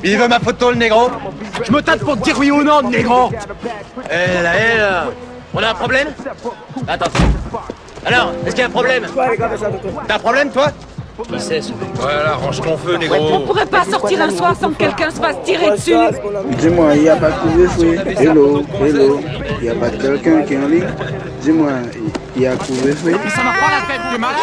Il veut ma photo, le négro. Je me tâte pour te dire oui ou non, négro. On a un problème? Attends. Alors, est-ce qu'il y a un problème? T'as un problème, toi? Qui c'est, ce mec? Voilà, range ton feu, négro. On pourrait pas sortir un soir sans que quelqu'un se fasse tirer dessus. Dis-moi, il n'y a pas de couvre-feu. Hello. Il n'y a pas de quelqu'un qui est en ligne. Dis-moi, il y a couvre-feu. Ça m'a pas la tête, t'es malade.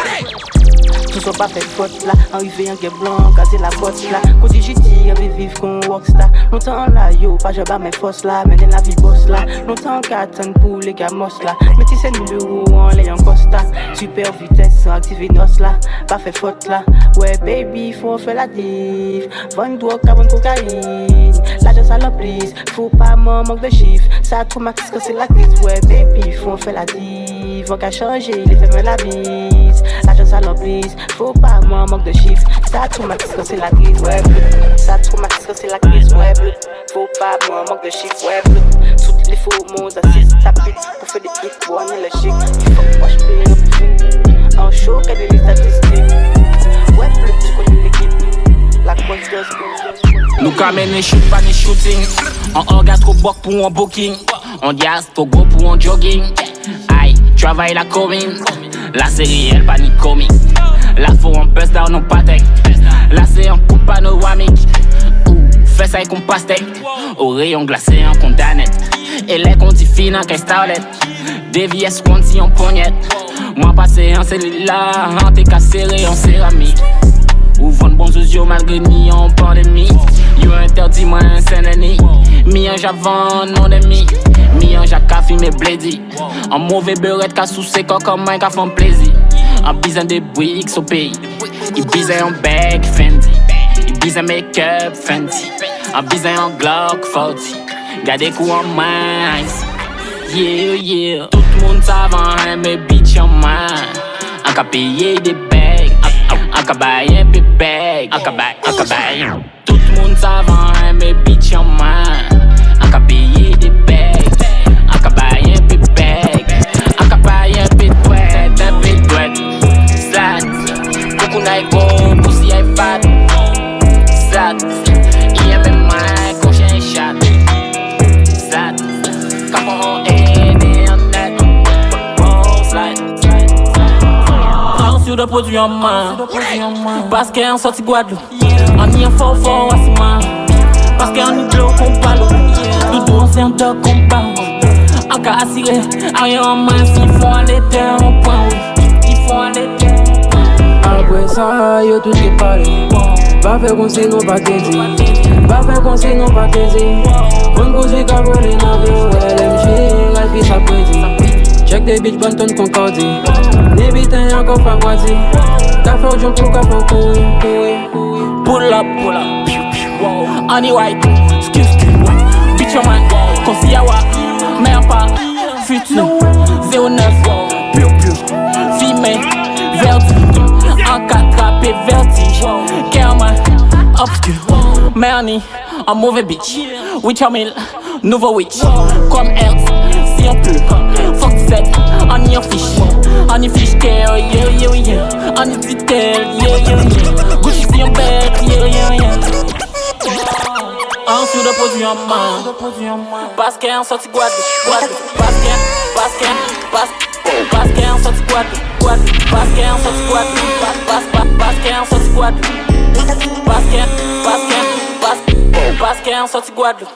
Tout soit pas fait faute là, arrivé en guet blanc, casser la bosse là. Quand j'ai dit, avait vivre qu'on rockstar. Longtemps là, yo, pas je bats mes fosses là, mener la vie boss là. Longtemps qu'attendre pour les gamos là. Mais tu sais, nous le roux en l'ayant costa. Super vitesse, activer nos là, pas fait faute là. Ouais, baby, faut faire la div. Bonne drogue, bonne cocaïne. L'argent ça l'emprise, faut pas manque de chiffres. Ça traumatise quand c'est la crise. Ouais, baby, faut faire la div. Faut qu'à changer, les femmes la bise. L'argent ça l'emprise. Faut pas manque de chiffres, ça traumatise quand c'est la crise, ouais bleu. Ça traumatise quand c'est la crise, ouais bleu. Faut pas manque de chiffres, ouais bleu. Toutes les faux mots assistent, ça pute. Pour faire des hits, pour en le chic. Il faut que moi je paye un peu vite. En show, qu'elle est les statistiques. Ouais bleu, tu connais l'équipe. La grosse dose. Nous camène les shoot, pas les shooting. En orgasme trop boc pour un booking. On diaz trop gros pour un jogging. Aïe, travaille la commune. La série elle panique comique. La faut en bust down en patek. Là c'est un coup panoramique. Fais ça comme pastèque. Au rayon glacé en condamnette. Et les qu'on dit fin en qu'est starlet. DVS conti en poignette. Moi passé en cellulaire. En t'es cassé en céramique. Ouvrant bons yeux malgré ni en pandémie. Yo interdit moi un Saint-Denis. Mi en javant non demi. Mi en jacaffi mes blédi. En mauvais beurette qu'à sous ses corps comme un qu'à font plaisir. En bisant des bricks au pays. Il bisait en bag Fendi. Il bisait make-up Fendi. En bisait en Glock 40. Gardez coup en main. Yeah. Tout le monde savant mes bitch en main. En qu'à payer des bags. En qu'à bailler des bags. En qu'à bailler. Tout le monde savant mes bitch en main. En qu'à payer des bags. En qu'à bailler des bags. En qu'à bailler des douettes. Des douettes. Slat. Coucou naïko, pussy aïe fat. Slat. Il y a même moi quand j'ai un chat. Slat. Capon en haine et en net. Slide. Sur de produits en main. Parce qu'elle en sorti Guadeloupe. On y est fort à ce moment. Parce qu'on est de l'eau qu'on parle. Tout on c'est un dog qu'on parle. En cas assuré, rien en main. S'ils font à l'éther, on point oui. Ils font à l'éther. Après ça, yo tout est parlé. Va faire qu'on sait non pas t'aider. Va faire qu'on sait non pas t'aider. Bonne cause qu'a volé navire. LMG, la vie ça prédit. Check des bitch bonne tonne concordie. Les bitins encore pas voisés. T'as fait au jump pour qu'à faire courir. Pull up. Honey white, excuse. Bitch on man, Konsiyawa. Mère pas, futur. 09, pur. Fumé, vertige. En cattrape, vertige. Kerman, obscur. Merni, un mauvais bitch. Witch on mille, nouveau witch. Comme Hertz, si on peut. Fuck 7, on y fiche. On y fiche terre, yeah. On y dit tel, yeah. Gucci si on bête, yeah. En sur de produits en main. Parce qu'elle en sorti Guadeloupe. Parce qu'elle en sorti Guadeloupe. Parce qu'elle en sorti Guadeloupe. Parce qu'elle en sorti Guadeloupe. Parce qu'elle en sorti Guadeloupe.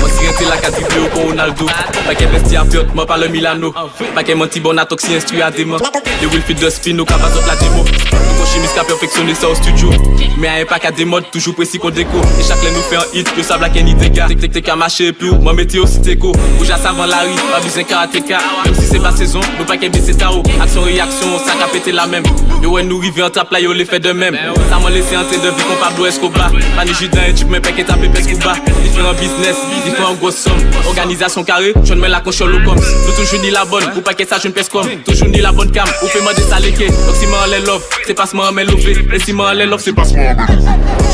Moi si rentre la case vidéo pour Ronaldo. Pas qu'elle vestit à piot, moi pas le Milano. Pas qu'elle menti bon à toxi instruit à démon. Les Wilfried de spin, nous capazot la démo. Nous chimiste a perfectionné ça au studio. Mais un pas qu'à des modes, toujours précis qu'on déco. Et chaque nous fait un hit, que ça blague ni dégâts. T'es qu'à marcher plus, moi météo si t'es go. Bouge à savant la rue, pas besoin karatéka. Même si c'est pas saison, nous pas qu'elle baisse tao. Action, réaction, ça qu'a pété la même. Yo ouais nous river en trap là, yo les fait de même. Ça m'a laissé entrer de vie qu'on pas Escobar. Pas ni Judin et tu me pèques et tapé pesque tout bas. Différents business, différents grosses sommes. Organisation carrée, je ne mets la conchole au comme. Nous toujours ni la bonne, ou pas que ça je ne pèse comme. Toujours ni la bonne cam, ou fais-moi des saléqués. Donc si moi en les love, c'est pas ce moi en mes lové. Et si moi en les love, c'est pas ce moi en mes.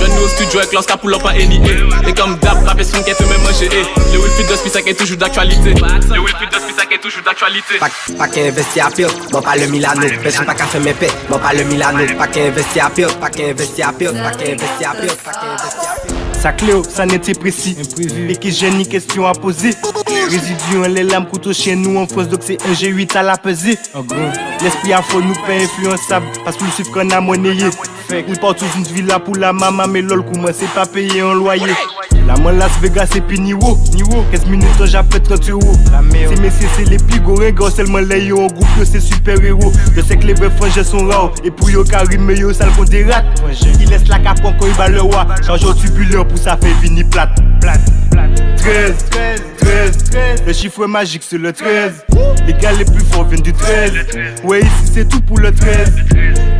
Je viens au studio avec l'Oscar pour l'op en NIA. Et comme d'hab, la personne qui fait même manger. Le Wilfried de ça qui est toujours d'actualité. Le Wilfried de ça qui est toujours d'actualité. Pas qu'investi à pire, bon pas le Milano. Personne pas qu'à faire mes paix, bon pas le Milano. Pas qu'investi à pire, pas qu'investi à pire, pas qu'investi à pire, pas qu'investi à pire. Ça Cléo, ça n'était précis. Et qui j'ai ni question à poser. Résidu en les lames, couteau chez nous en France, donc c'est un G8 à la peser. L'esprit à faux nous pas influençable, parce que le chiffre qu'on a monnayé. Nous partons une villa pour la maman, mais lol, comment c'est pas payé en loyer. La moi Las Vegas c'est puis niveau 15 minutes j'appelle 30 euros. C'est messieurs c'est les plus gros ringos, seulement les yo en groupe yo c'est super héros. Je sais que les vrais frangins sont rares, et pour yo Karim yo sale qu'on dérate. Il laisse la cape quand il bat le roi, charge au tubuleur pour ça fait vini plate. 13, le chiffre magique c'est le 13. Les gars les plus forts viennent du 13. Ouais ici c'est tout pour le 13.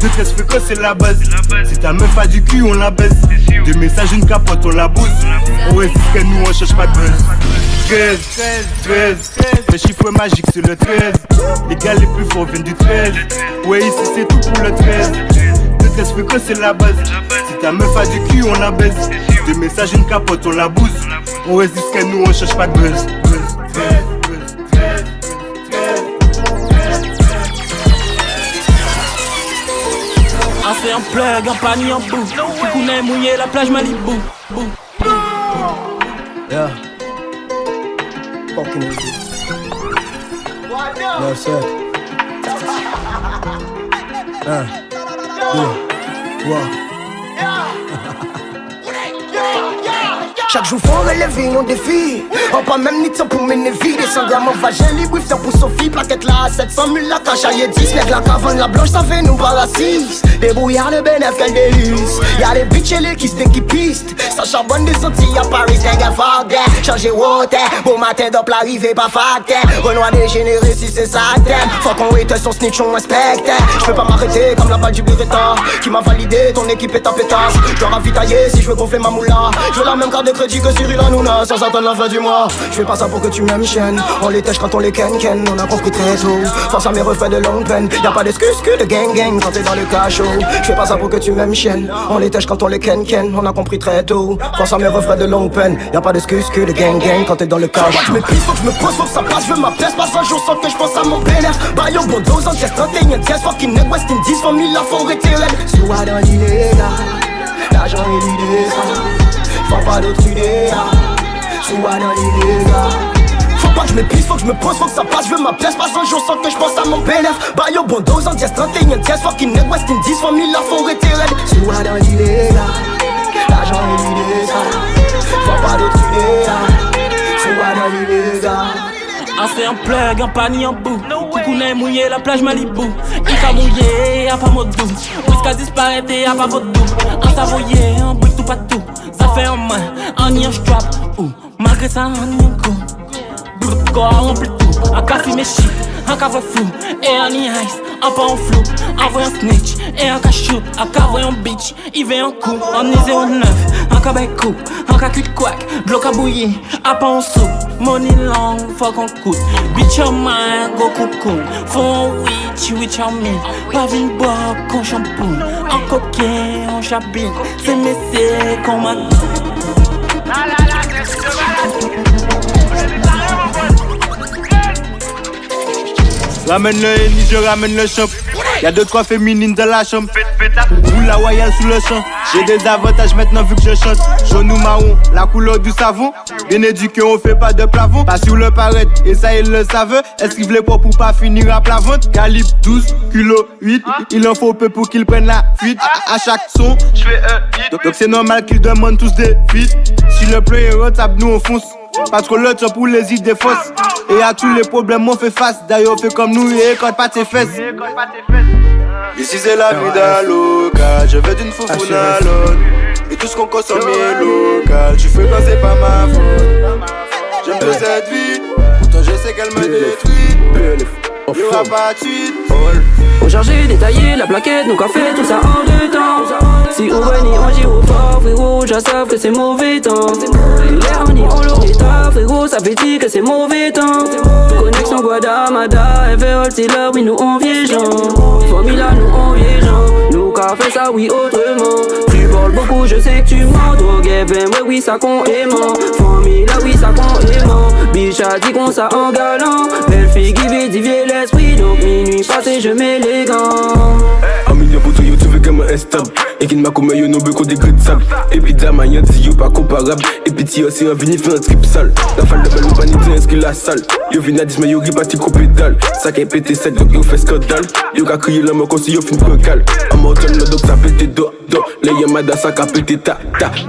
De 13 fréquences c'est la base. Si ta meuf a du cul on la baisse. Deux messages une capote on la bouse. On résiste que nous on cherche pas de buzz. 13, le chiffre magique c'est le 13. Les gars les plus forts viennent du 13. Ouais ici c'est tout pour le 13. De 13 fréquences c'est la base. Si ta meuf a du cul on la baisse. Deux messages une capote on la bouse. On résiste que nous on cherche pas de buzz. On fait un plug, un panier en bout. Qui connaît mouillé la plage Malibu. Yeah. Fucking idiot. No, sir. Chaque jour faut relever un défi. On pas même ni temps pour m'énerver. Descendre à mon vagin libre, temps pour Sophie. Plaquette là à 700 000 la cache à 10. Mec la cavane, la blanche, ça fait nous par la 6. Débrouillard le bénéf qu'elle déluce. Y'a les bitches et les kisses qui pistent. Ça charbonne des Antilles à Paris, c'est un fuck that. Changer water, beau matin d'op l'arrivée pas facteur. Renoir dégénéré si c'est ça thème. Faut qu'on hate son snitch, on inspecte. J'peux pas m'arrêter comme la balle du Beretta. Qui m'a validé, ton équipe est en pétasse. J'dois ravitailler si j'veux gonfler ma moula. J'veux la même carte de crédit que Cyril Hanouna. Sans attendre la fin du mois. J'fais pas ça pour que tu m'aimes chienne. On les tèche quand on les ken. On a compris très tôt. Face à mes refrains de longue peine. Y'a pas d'excuse que de gang quand t'es dans le cachot. J'fais pas ça pour que tu m'aimes chienne. On les tèche quand on les ken. On a compris très tôt. Face à mes refrains de longue peine. Y'a pas d'excuse que de gang quand t'es dans le cachot. J'me pisse, faut que j'me pose, faut que ça passe. J'veux ma pièce, passe un jour sans que j'pense à mon bénéf. Bayo bon dose en pièce 31 pièces. Fucking net West Indies, famille la forêt terraine. Soit dans l'illégal. L'argent est l'idée. Faut pas d'autres idées. Soit dans l'illégal. Faut pas que j'me pisse, faut que j'me pose, faut que ça passe. J'veux ma pièce, passe un jour sans que j'pense à mon bénéf. Bayo bon dose en pièce 31 pièces. Fucking net West Indies, famille la forêt terraine. Soit dans l'illégal. L'argent est l'idée. Faut pas d'autres idées. Soit dans l'illégal. On fait un plug, un panier en bout. Qui connaît mouillé la plage Malibu. Il a mouillé, a pas mot doux. Jusqu'à disparaître, a pas votre doux. On s'avoyait, un bruit tout partout. Ça fait un main, un y un strap. Malgré ça, un y un coup. Brut corps rempli tout. Un café méchant, un café flou. Et un y ice, un pas en flou. Un voyant snitch, et un cachot. Un cavoyant bitch, il veut un coup. Un y 09, un cabec coupe. Un cacul de couac, bloc à bouillir. Un pas en soupe. Money long, faut qu'on coûte. Bitch en main, go coucou. Faut un witch en mine. Pas vine boire qu'on shampoo. En coquet, en chabine. C'est messé qu'on m'a dit. Ramène le Henny, je ramène le shop. Y'a 2-3 féminines dans la chambre. Roule la royale sous le champ. J'ai des avantages maintenant vu que je chante. Jaune ou marron, la couleur du savon. Bien éduqué, on fait pas de plafond. Pas sur le paraître, et ça il le savait. Est-ce qu'il voulait pas pour pas finir à plat vente? Calibre 12, kilo 8. Il en faut peu pour qu'ils prennent la fuite. À chaque son, j'fais un hit. Donc c'est normal qu'ils demandent tous des feats. Si le plan est rentable, nous on fonce. Pas trop le temps pour les idées fausses. Et à tous les problèmes on fait face. D'ailleurs on fait comme nous et écoute pas tes fesses. Ici c'est la vie d'un local. Je veux d'une foufoune à l'autre. Et tout ce qu'on consomme est local. Tu fais quand c'est pas ma faute. J'aime de cette vie. Pourtant je sais qu'elle me détruit. Y'aura pas de suite. On chargé, détaillé, la plaquette, nos cafés, tout ça en deux temps. Si on vient, on gire au fort, frérot, rouges savent que c'est mauvais temps. L'air on y on l'aurait tard, frérot, ça fait dire que c'est mauvais temps. Connexion Guadamada, Everall, c'est là, oui, nous on vieille gens. Formula, nous on vieille gens. Nous qu'a fait ça, oui, autrement. Tu parles beaucoup, je sais que tu mens. Drogue, FM, ouais, oui, ça con aimant. Formula, oui, ça con aimant. Bitch a dit qu'on ça en galant. Belle fille qui veut divier l'esprit. Donc minuit passé, je mets les gants. Un million pour tout, yo, tu veux comme un stable. Et qui m'a comme yo, no beco des grès de sable. Et puis dama, y'en dit yo pas comparable. Et puis t'y aussi un vini fait un trip sale. La falle de belle ou vanité inscrit la salle. Yo vina 10 mais yo ripati gros pédale. Ça qui est pété sec donc yo fait scandale. Yo qu'a crié la mort comme si yo fin cocal. En mortel le donc ça pété do. Les yamada ça qu'a pété ta.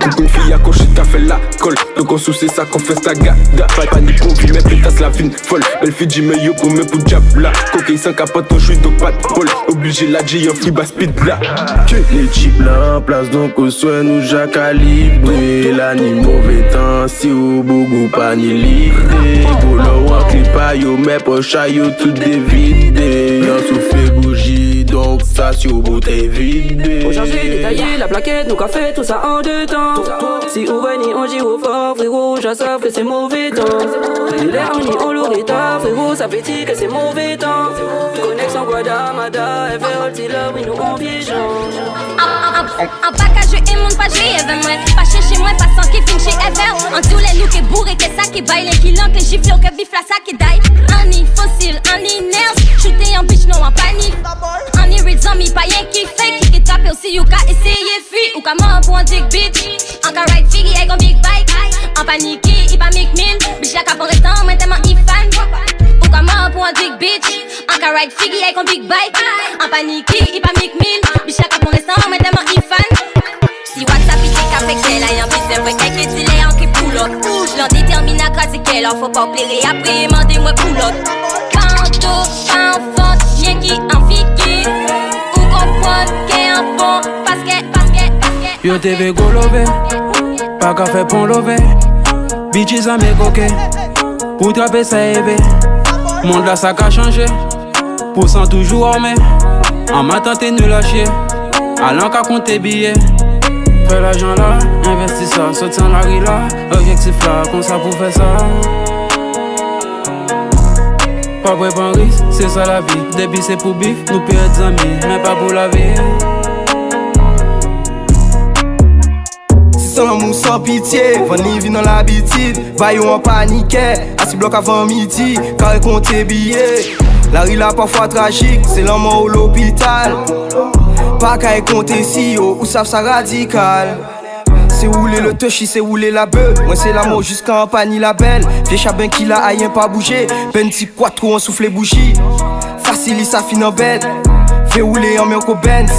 Coupe une fille à cocher t'as fait la colle. Donc on soucie ça qu'on fait sa gada. Pas panique on vit mais pétasse la fine folle. Belle fille dit mais yo pour me pour diable là. Coquille sans capote on jouit de pas de bol. Obligé la G en free bas speed là. Les chips là en place donc au soin nous ja calibré. La ni mauvais temps si au bougou pas ni l'idée. Pour le one clip pas yo mais poche yo tout dévidé. Y'en souffle bougie donc ça sur au bout est vidé. Faut changer, détailler la plaquette, nous qu'a fait tout ça en 2 temps. Si on venit on gire au fort, frérot, je sais que c'est mauvais temps. L'air on y on l'aurait tard, frérot, ça fait dire que c'est mauvais temps. Connexion Guadamada, Everall, c'est là, oui, nous on vieille gens. En package et mon pas j'ai moi. Pas chercher moi, pas sans qui fin chez Ever. En tous les looks et bourré, que ça qui baille, les killants, que gifle, que bif la ça qui die. On y fossile, on y nerf, shooter en bitch, non en panique. On y read zombie, pas y'en qui fake, qui tape aussi, you ka essayer fuir. Ou ka mort pour un dick bitch. En ka ride figgy, avec un big bike. En panique, il pas make mille. Bitch la cap en restant, moi tellement il fan. Ou ka mort pour un dick bitch. En ka ride figgy, avec un big bike. En panique, il pas make mille. Bitch la cap en restant, moi tellement il fan. Si WhatsApp il t'est qu'avec elle, aïe en bise, c'est vrai qu'elle est dilée en qui pull up. L'en détermine à craser qu'elle en faut pas plaire. Après, mandez-moi pull up. Panto, pas en faute, rien qui en fique. Ou comprendre qu'elle en bon, parce que. Yo te ve go love, pas qu'à faire pon love. Bitches à mes coquets, pour trapper ça éve. Monde là ça qu'a changé, pour s'en toujours armé. En matin t'es nul à chier, allant qu'à compter billets. Fais l'argent là, investis ça, saute sans la rue là. Objectif là, comme ça pour faire ça. Pas vrai pas risque, c'est ça la vie. Débit c'est pour bif, nous peut être amis, mais pas pour la vie. Sans l'amour, sans pitié, venez vivre dans l'habitude. Vaillons en panique, assis bloc avant midi, carré compter billets. La rue là parfois tragique, c'est l'amour ou l'hôpital. Pas qu'à compter si haut, ou savent ça radical. C'est rouler le touchy, c'est rouler la beuh. Moi c'est l'amour jusqu'en panique la belle. Vieux chabin qui l'a aïe pas bouger. Petit quattro on souffle les bougies. Facile ça fin en bête. Fait rouler en main qu'au Benz.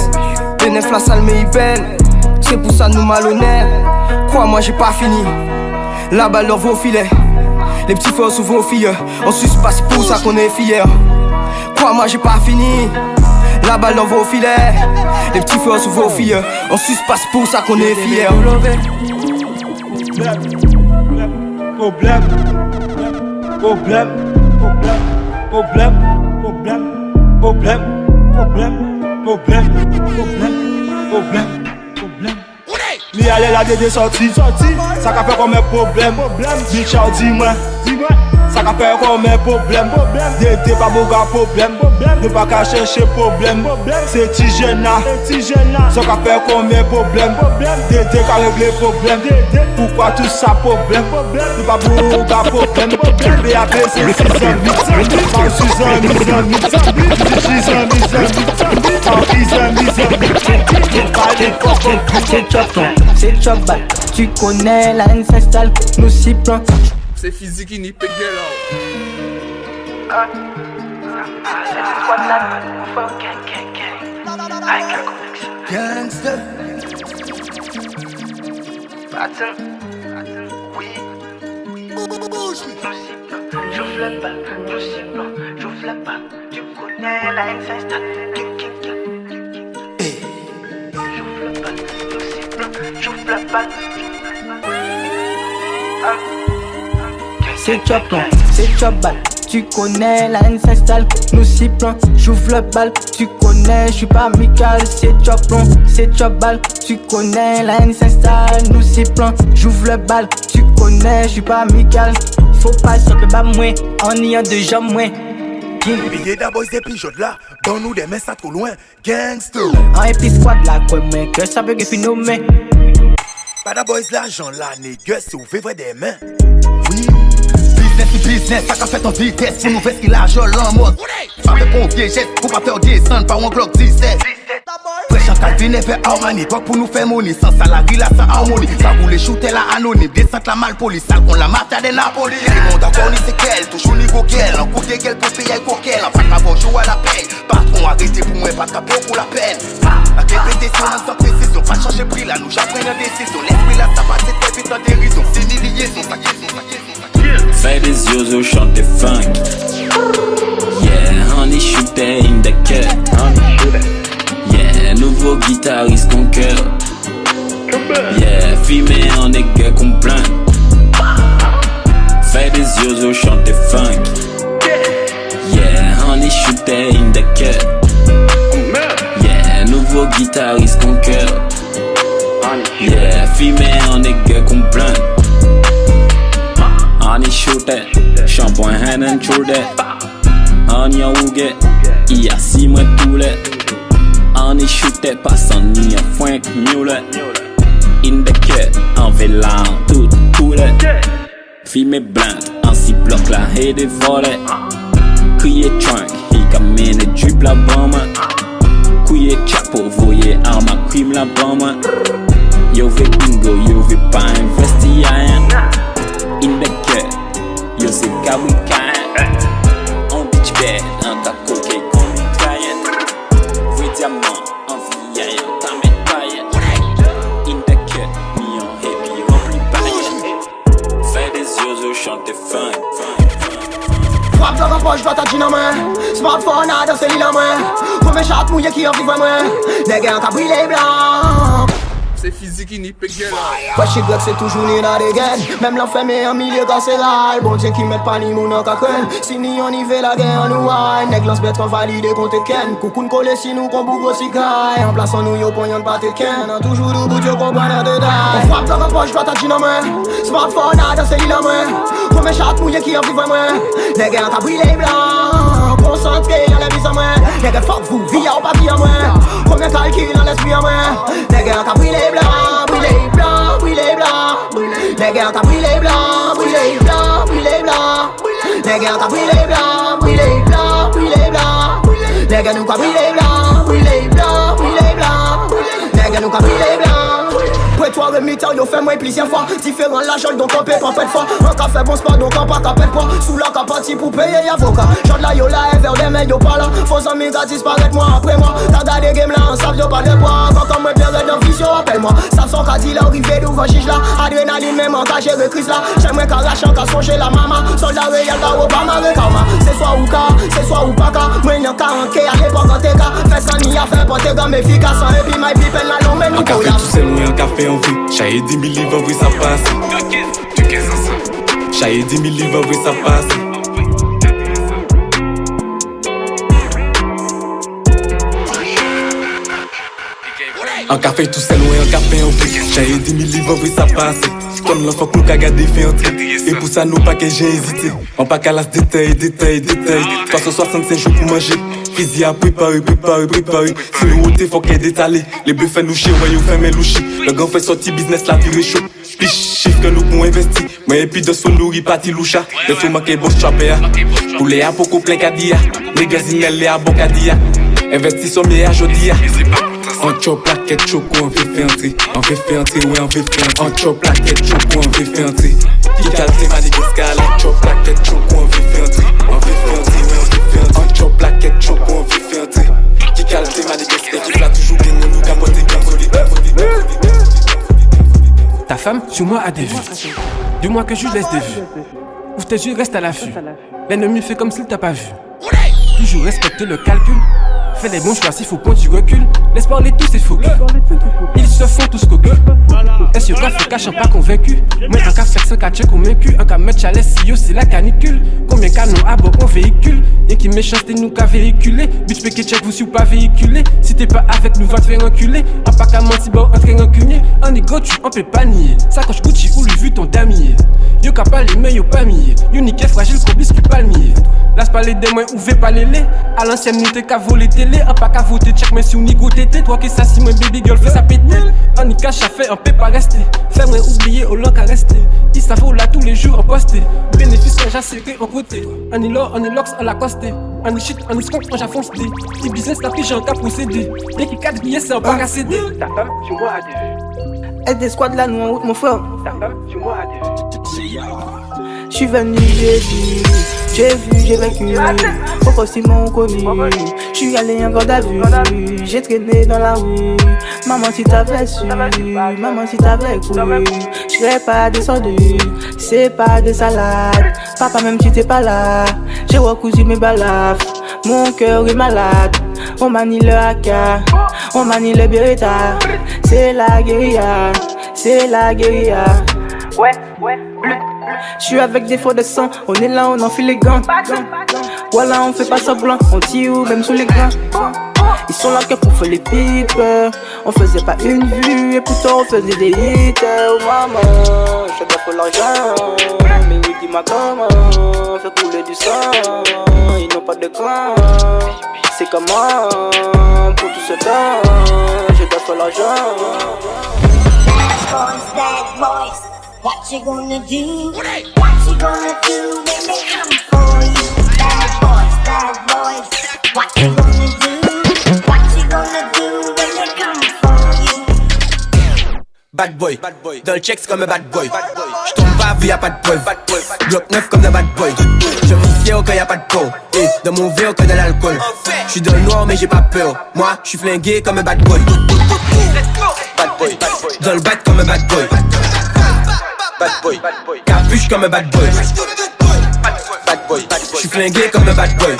Benef la salle mais il belle. C'est pour ça nous malhonnêtes. Quoi moi j'ai pas fini. La balle dans vos filets. Les petits frères sous vos filles. On suspasse pour ça qu'on est fiers. Quoi moi j'ai pas fini. La balle dans vos filets. Les petits frères sous vos filles. On suspasse pour ça qu'on est fiers. Mi allait la dédé sorti, ça qu'a fait comme un problème. Bitch a dis-moi, ça qu'a fait comme un problème. Dédé pas beau gars problème, ne pas qu'à chercher problème. C'est Tigena, ça qu'a fait comme un problème. Dédé qu'a réglé problème. Pourquoi tout ça problème? Ne pas beau gars problème. BAP c'est 6 C'est job bad, tu connais la haine s'installe, nous s'y plante. C'est physique, il n'y peut que là. Gangster. J'ouvre le bal, j'ouvre le bal, tu connais la haine s'installe. J'ouvre la balle. C'est job plan. c'est Chobal. Tu connais, la haine s'installe, nous six plans, j'ouvre le bal. Tu connais, je suis pas amical, c'est Choplon, c'est Chobal. Tu connais, la haine s'installe, nous six plans, j'ouvre le bal. Tu connais, je suis pas amical, faut pas sortir bas moins, en y a deux jambes moins. Billet d'abord c'est pigeons là, donne-nous des mains ça trop loin, gangster. En épi squad là, quoi, mais que ça veut que phénomène. Pas d'abord l'argent là, négueux, c'est ouvrir vrai des mains. Oui. Business, ça qu'a fait en vitesse pour nous faire ce qu'il a jol en mode. Pas fait pour un vieux geste, pour pas faire descendre par un Glock 17. Fresh en Calvin et fait Armani, toi pour nous faire money. Sans salarié là, sans harmonie. Ça roule shooter la anonyme, descente la malpoli. Sale qu'on la mafia des Napoli. Les mondes encore ni c'est qu'elle, toujours ni coquel. En côté qu'elle pour payer coquel. En pas qu'à jouer à la paye. Patron arrêté pour moi, pas de capot pour la peine. La répétition sans précision, pas changer prix là, nous j'apprends une décision. L'esprit là, ça passe très vite en dérision. C'est ni liaison, ça Fais des yeux, chante des funk. Yeah, honey shooter in the cut. Yeah, nouveau guitariste con cœur. Yeah, filmé en égueux qu'on plaint. Fais des yeux, chante des funk. Yeah, honey shooter in the cut. Yeah, nouveau guitariste con cœur. Yeah, filmé en égueux qu'on plaint. Honey shooter, shampoing hand and shoulder. Honey ouge, y a 6 mois tous les. Honey shooter, passant ni un foin mule. In the cut, en vélan, tout coule. Filmé blind, en 6 blocs là et des volets. Crier trunk, il camine et drip la bombe. Couiller chapeau, voyez arme à crime la bombe. Yo ve bingo, yo ve pas investi à rien. In the cut, yo c'est Kawikain. On bitch bed, un tas coquet comme une caillette. Vrai diamant, en vie, y'a ta mette paillette. In the cut, million happy, rempli paillette. Fais des yeux, chante des funk. Frappe dans la poche, dois ta jean en main. Smartphone à danser l'île en main. Premier chat mouillé qui en vivre moins. Les gars, t'as brillé blanc. C'est physique, il n'y peut que là. Ouais, chez Glock, c'est toujours ni dans des gaines. Même l'enfermé en milieu carcéral. Bon Dieu qui met pas ni mon en cacren. Si ni on y fait la guerre, on nous wine. Nèg lance bête qu'on valide contre Ken. Coucou n'colle si nous qu'on bougre aussi caille. En place en nous, yo pognon de pâté Ken. Toujours debout, Dieu qu'on prend dans détail. On frappe dans la poche, doit ta jean en main. Smartphone à danser l'île en main. Premier chat mouillé qui en vivre moins. Les gars, t'as brillé blanc. Concentré dans la mise en main. Les gars, fuck vous, via ou pas via moins. Premier calcul dans l'esprit en main. Les gars, t'as brillé blanc, brûlé blanc, brûlé blanc. Les gars t'as brûlé blanc, brûlé blanc, brûlé blanc. Les gars t'as brûlé blanc, brûlé blanc, brûlé blanc. Les gars nous qu'a brûlé blanc, brûlé blanc, brûlé blanc. Les gars nous qu'a brûlé blanc. Toi remittant, yo fait moi plusieurs fois. Différent l'argent donc on paie pas de fois. On qu'a fait bon sport donc on pas capé de poids. Sous la capacité pour payer avocat. J'en là yo là et vers des mains yo pas là. Faut amis gars disparaître moi après moi. T'as gardé game là, on savent yo pas de poids. Quand on me bien dans vision, appelle-moi. Ça son qu'a dit là, arrivé devant juge là. Adrénaline même en cage et crise là. J'aimerais qu'à rachant qu'à songer la maman. Soldat réel qu'à Obama avec karma. C'est soit ou cas, c'est soit ou pas cas. Moi y'en 40 à l'époque en TK. Fais ça ni à faire pour tes gammes efficaces. Et puis my people là l'on mène nous café tout seul ou un café en vie. Chaque 10 000 livres, oui ça passe. Chaque 10 000 livres, oui ça passe. Un café tout seul ou un café en vie. Chaque 10 000 livres, oui ça passe. Comme l'enfant que nous qu'a gardé fait entrer. Et pour ça nous pas que j'ai hésité. On pas qu'à las détail. 365 jours pour manger. Fusil à préparer. Si nous ôter faut qu'elle détaler. Les bœufs fait nous chier, ouais, nous fait mes louchis. Le grand fait sortir business, la vie chaud. Piche, chiffre que nous pouvons investir. Moi et puis de son nourri parti loucha. De tout manquer boss chopper. Pour les à beaucoup plein cadia. Les gazinelles, les à bon cadia. Investissons mieux à jodia. On chop plaquette choco, on fait faire entrer. On fait faire entrer, ouais, on fait faire entrer. On chop plaquette choco, on fait faire entrer. Qui calme Madagascar, on chop plaquette choco, on fait faire entrer. On fait faire entrer, ouais, on fait faire entrer. On chop plaquette choco, on fait faire entrer. Qui calme Madagascar, qui l'a toujours gagné, nous capoter comme solidaire. Ta femme, sur moi, a des vues. Dis-moi que je laisse des vues. Ouvre tes yeux, reste à l'affût. L'ennemi fait comme s'il t'a pas vu. Toujours respecter le calcul. Fais les bons choix, s'il faut point tu recules. Laisse parler tous ces faux culs. Ils se font tous coquus. yo ka fait cash, pas convaincu. Moi, un cas fait 5 à check convaincu. Un cas mettre chalet, si yo, c'est la canicule. Combien canons à bord, on véhicule. Y'a qui méchanceté, nous qu'à véhiculer. Bitch, péché check, vous si ou pas véhiculer. Si t'es pas avec nous, va te faire enculer. Un pack à menti, bon, entrer en cunier. Un ego, tu on peut pas nier. Sacoche Gucci ou lui vu ton damier. Yo ka pas les mains, yo pas mié. Yo niqué fragile, qu'on biscuit palmier. Laisse pas les démons, ouvrez pas les laits. À l'ancienne, nous t'es qu'à voler télé. Un pack à voter, check, mais si on nigo tété. Toi qui ça, si moi, baby girl, fait ça péter. Un y cache, ça fait un peu pas rester. Fais-moi oublier, au loc à rester. Il s'avoue là tous les jours en posté. Bénéfice, on j'a serré en côté. Un y l'or, on y lox, on l'a costé. Un y shit, on y skunk, on j'a foncé. Les business, la pige, en cas procédé. Dès qu'il 4 billets, c'est un pack à céder. Ta femme, tu moi à deux. Aide des squads là, nous en route, mon frère. Ta femme, tu moi à deux. J'suis venu, j'ai vu, j'ai vu, j'ai vécu. Pourquoi si m'ont connu? J'suis allé en garde à vue, j'ai traîné dans la rue. Maman si t'avais su, maman si t'avais cru, j'serais pas descendu, c'est pas des salades. Papa même si t'es pas là, j'ai recousu mes balafres. Mon cœur est malade, on manie le haka, on manie le Beretta. C'est la guérilla, c'est la guérilla. Ouais, bleu. J'suis avec des faux de sang, on est là, on enfile les gants. Voilà, on fait pas semblant, on tire même sous les gants. Ils sont là que pour faire les pipes. On faisait pas une vue et pourtant on faisait des hits. Oh maman, je dois pour l'argent. Mais oui, dis-moi comment, faire couler du sang. Ils n'ont pas de cran. C'est comment, pour tout ce temps, je dois pour l'argent. Bad boys, what you gonna do? What you gonna do when they come for you? Bad boys, what you gonna do? What you gonna do when they come for you? Bad boy, dans le check c'est comme un bad boy. J'tombe pas vu y'a pas de preuve. Bloc 9 comme un bad boy. Je me fie au quand y'a pas de peau. Et dans mon verre que de l'alcool. J'suis dans le noir mais j'ai pas peur. Moi j'suis flingué comme un bad boy. Bad boy, dans le bat comme un bad boy. Bad boy, capuche comme un bad boy. Bad boy, j'suis flingué comme un bad boy.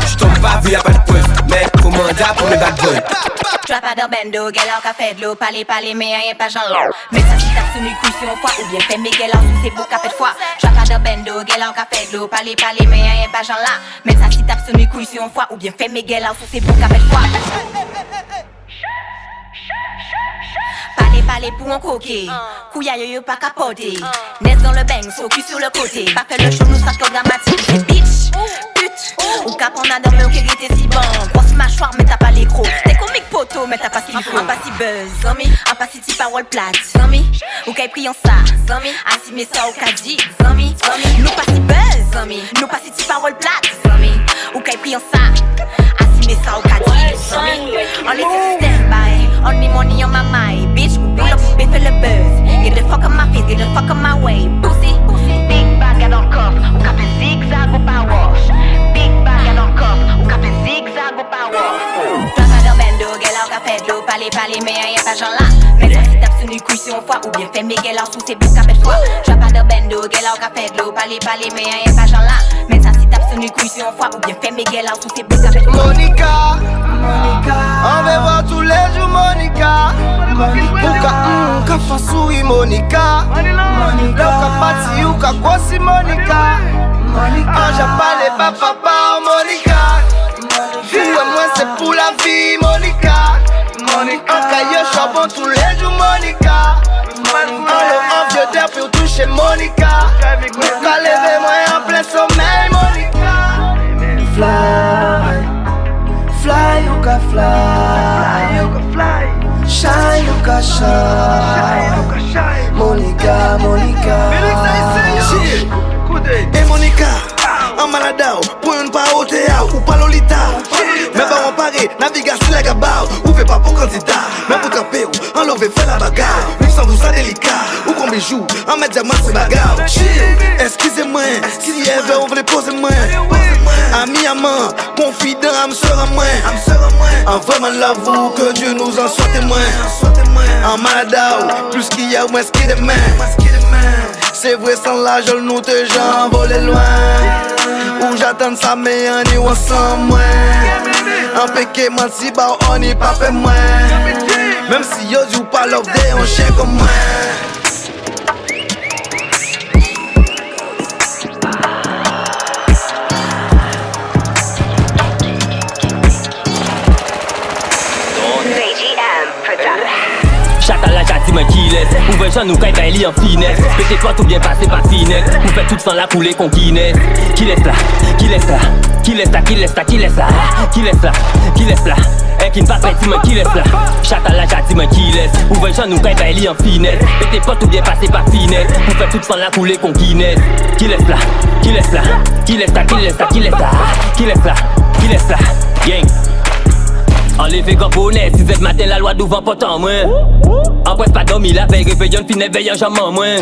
J'tombe pas vu y'a pas de preuve. Mais faut mandat pour mes bad boys. Drop out de bendo, gel en café de l'eau, parler, mais y'a pas genre. Mais ça si t'as sonné couille sur une fois, ou bien fait mes gel en sous c'est beau café de foie. Drop out de bendo, gel en café de l'eau, parler, mais y'a pas genre là. Mais ça si t'as sonné couille sur une fois, ou bien fait mes gel en sous c'est beau café de foie. Parler pour un coquet, couilla yo pas capoté. Nest dans le bang, so cul sur le côté. Pas fait le show, nous sac grammatique. C'est bitch, pute, ou cap on a dormi au qui était si bon. Grosse mâchoire, mais t'as pas les crocs. T'es comique poteau, mais t'as pas ce qu'il faut. Un pas si buzz, zami, un pas si parole plate, zami. Ou qu'aille pris en ça, zami. Assis mais ça au caddie, zami. Nous pas si buzz, zami. Nous pas si parole plate, zami. Ou qu'aille pris en ça, assis mais ça au caddie, zami. On les système by, only money on my mind, bitch. Pull up, biff le buzz. Get the fuck on my face, get the fuck on my way. Pussy, big bag dans le coffre. Ou capé zigzag ou pas wash. Big bag dans le coffre. Ou capé zigzag ou pas wash. Drop out de bendo, gel en café de l'eau. Parler, mais y'a pas genre là. Mais ça si t'as sonné couille sur une fois. Ou bien fait mes gel en sous c'est beau capé de fois. Drop out de bendo, gel en café de l'eau. Parler, mais y'a pas genre là. Mais ça si t'as sonné couille sur une fois. Ou bien fait mes gel en sous c'est beau capé de fois. Monica, on va voir tous les jours Monica. Ka fasuri Monica, Loka pati ou ka kwasi Monica. Anja pale pa papa oh Monica. Vie moi c'est pour la vie Monica. Anka yo charbon tous les jours Monica. En vieux d'air pour toucher Monica. Monica lever moi en plein sommeil Monica. Fly, fly ou ka fly. Shine, you can shine. Monica. Hey Monica, en maladao, pour une pas au théâtre ou pas Lolita. Mais pas en Paris, navigation la gabarre. Ou fait pas pour candidat, mais pour camper ou enlever faire la bagarre. Nous sommes ça délicat, ou qu'on bijou, en mettre diamant c'est bagarre. Excusez-moi, si elle veut on veut poser moi. Ami amant, confident, âme sœur à moi. En vraiment l'avoue que Dieu nous en soit témoin. En maladao, plus qu'il y a moins qu'il y a de main. C'est vrai sans l'argent nous te gens volé loin. Où j'attends ça mais on y ensemble moins. En péché man si bah on y pas fait moins. Même si yo joue pas love day on chien comme moi. Ouvre j'en nous caille baili en finesse. Pété toi tout bien passé par finesse. Vous faites tout sans la couler qu'on Guinness. Qui laisse là, qui laisse là, qui laisse là, qui laisse là, qui laisse là, qui laisse là, qui laisse là. Un qui ne passe pas, dis-moi qui laisse là. Chata la chat, dis-moi qui laisse. Ouvre j'en nous caille baili en finesse. Pété toi tout bien passé par finesse. Vous faites tout sans la couler qu'on Guinness. Qui laisse là, qui laisse là, qui laisse là, qui laisse là, qui laisse là, qui laisse là, qui laisse là. Gang. Enlevé gamponnet, 6h matin la loi d'ouvre potent moins. En presse pas dormi la veille, réveillon fin éveillant jamais moins.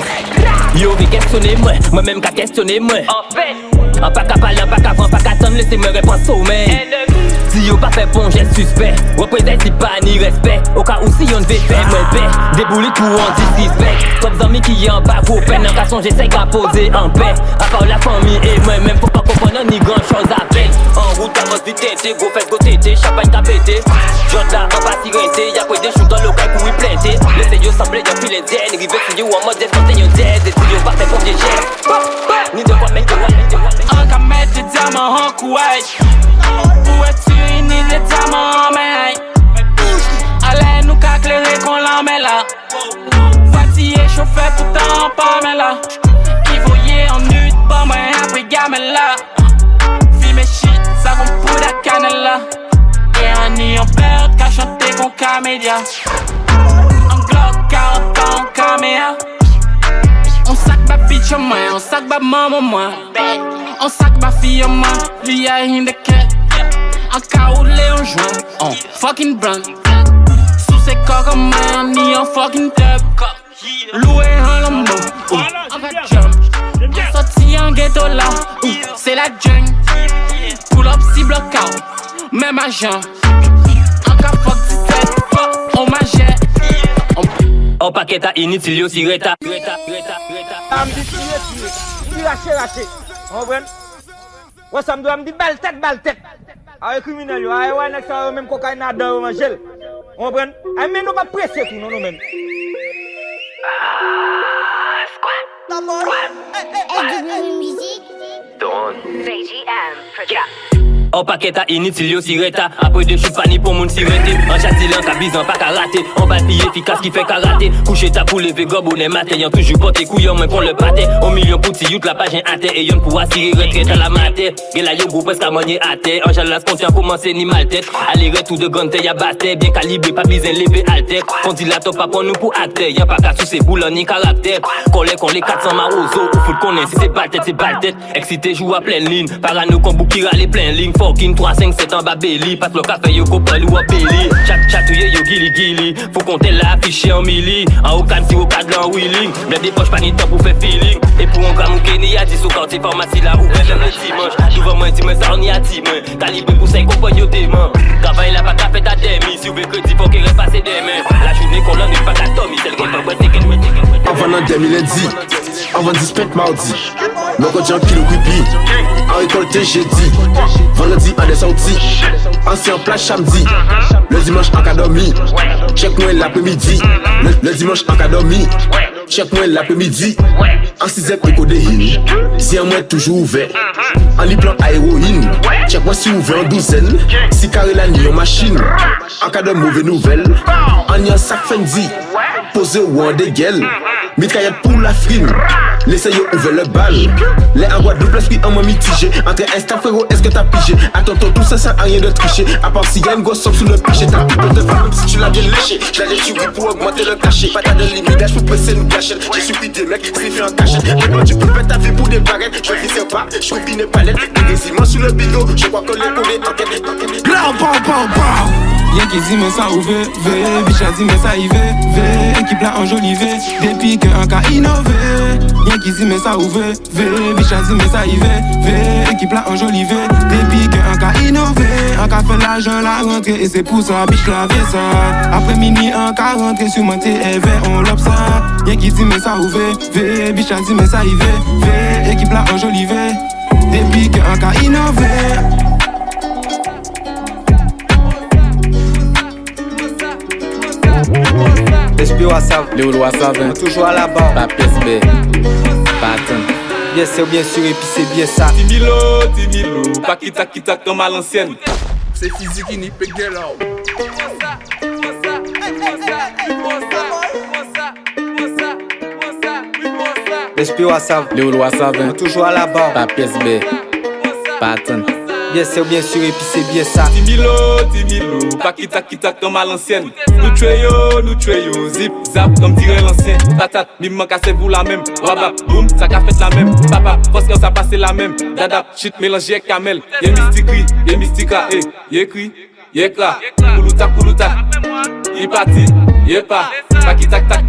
Yo vi questionner moi, moi-même qu'à questionner moi. En fait, en pas qu'à parler, en pas qu'à vendre, pas qu'à attendre, laissez-moi répondre sommeil. Si yo pas fait bon geste suspect, représente si pas ni respect. Au cas où si yon ne veut faire moins paix, déboulé tout en disrespect. Comme amis qui est en bas, vos peines, en cas son j'essaie qu'à poser en paix. À part la famille et moi-même, faut pas comprendre ni grand chose à peine. En route, avance vite teinté, gros fesses go tété, champagne qu'a pété. J'entre là, en bas sirenté, y'a quoi des choux dans le local pour y planter. Laissez yo sembler d'un filet d'en, rivet si yo en mode d'escanté yon dead. Et si yo pas fait pour des gestes, ni de quoi mettre de quoi. En qu'à mettre des diamants en couette. Où es-tu ni des diamants en main? Allez nous qu'à clairer qu'on l'en met là. Fatigué, chauffé, pourtant pas mais là. Qui voyait en nuit, pas moi après gamelle là. Film et shit, ça qu'on pour la cannelle là. Et un nid en perte, qu'à chanter qu'on camédia. En Glock, 40 ans en caméa. On sac ma bitch en moi, on sac ma maman en moi. On sac ma fille en moi, lui a in the cat. En caoulé en joint, on fucking brand. Sous ses coques en main, ni en fucking tub. Loué en lambeau, on va jump. Sorti en ghetto là, c'est la jungle. Pull up si block out, même agent. En cas fuck 17, on m'a jet. En paquet à inutile yo si reta. Raché. On comprend? Ouais, ça me doit me dire balle tête. Ah, criminel yo, ah ouais, nek ça même cocaïne à dedans manger. On comprend? Ah mais nous pas presser tout non même. En paquet à inutile yo si reta. Après de chute pani pour moun si rete. En châtillant ka bizan pas ka rater. En balle efficace qui fait karaté. Coucher ta pour lever gob ou ne matin. Y'en toujours porté couillon moins qu'on le pâté. Au million pour ti yout la page inter. Et y'en pour assurer retraite à la mater. Et là yo gros presque à manier à terre. En jalas contient commencer ni mal tête. Aller retour de gante y'a basse-tête. Bien calibré pas besoin lever alter. On dit la top pas pour nous pour acter. Y'en pas qu'à sous ses boulons ni caractère. Qu'on les 400 marozo. Ou fout qu'on est si c'est balle tête. Excité joue à pleine ligne. Parano qu'on bouquira les plein ligne. Fucking 3, 5, 7 en bas belly. Passe le café yo copain ou à belly. Chatouye yo gili. Faut compter la affiché en milli. En haut cam si au cadre en wheeling. Mais des poches pas ni temps pour faire feeling. Et pour un gramme ou Kenny a 10 au quartier pharmacie là ouvert même le dimanche. Souvent moi dis-moi ça on y a 10 mois. Calibré pour 5 compagnons yo dément. Travail là pas qu'à faire ta demi. Si vous voulez que dis faut qu'il repasse demain. La journée qu'on l'en pas qu'à Tommy. Celle qui est pas boîte c'est qu'elle Avant l'an 2010, avant 10 pètes mardi. Non quand j'ai un kilo creepy. En récolté jeudi. Vendredi en des sorties. Ancien plage samedi. Le dimanche en académie. Check moi l'après-midi. Le dimanche en académie. Check moi l'après-midi. En 6e écodéine. Si un mois toujours ouvert. En liplan à héroïne. Check moi si ouvert en douzaine. Si carré la nuit en machine. En cas de mauvaise nouvelle. En y a un sac Fendi. Posé ou en dégueule. Mitraillette pour la frime. Laissez-yo ouvert le bal. Les en Guadeloupe, l'esprit en moins mitigé. Entre instant frérot, est-ce que t'as pigé? Attends, tout ça sert à rien de tricher. À part si y'a une gosse sous le pichet. T'as plus de femme même si tu l'as bien léché. J'l'ai déchiré pour augmenter le cachet. Pas de limite, j'peux presser une gâchette. J'ai suivi des mecs, c'est fait en cachette. Maintenant tu peux faire ta vie pour des barrettes. Je visais pas, j'combine des palettes. Déguisement sur le bigot, je crois que les coulées enquêtent. Y'a qui dit mais ça ou ve, bitch a dit mais ça y ve, équipe là enjolivé, depuis que un cas innové. Y'a qui dit mais ça ou ve, bitch a dit mais ça y ve, équipe là enjolivé, depuis que un cas innové. Un cas fait l'argent la rentrée et c'est pour ça bitch la vie ça. Après minuit un cas rentré sur mon TV on l'op ça. Y'a qui dit mais ça ou ve, bitch a dit mais ça y ve, équipe là enjolivé, depuis que un cas innové. Esprit Wassav, Léo Wassav, toujours à la barre. La pièce B, Pattern. Bien sûr, bien sûr, et puis c'est bien ça. Timilo, pas kita comme à l'ancienne. C'est physique qui n'y peut guère là. L'esprit Wassav. Le Wassav. Toujours à la barre. Pas pièce B. Pattern. Bien sûr, bien sûr, et puis c'est bien ça. Timilo, Pakitak comme à l'ancienne. Nous tuez, zip, zap, comme dirait l'ancien. Tatat, mime cassez vous la même. Wabap, boum, ça qu'a fait la même. Papa, parce que ça passe la même. Dada, shit, mélangé avec camel. Y'a mystica, y'a cri, y'a kra. Koulouta, y'a parti, y'a pas. Pakitak, tak.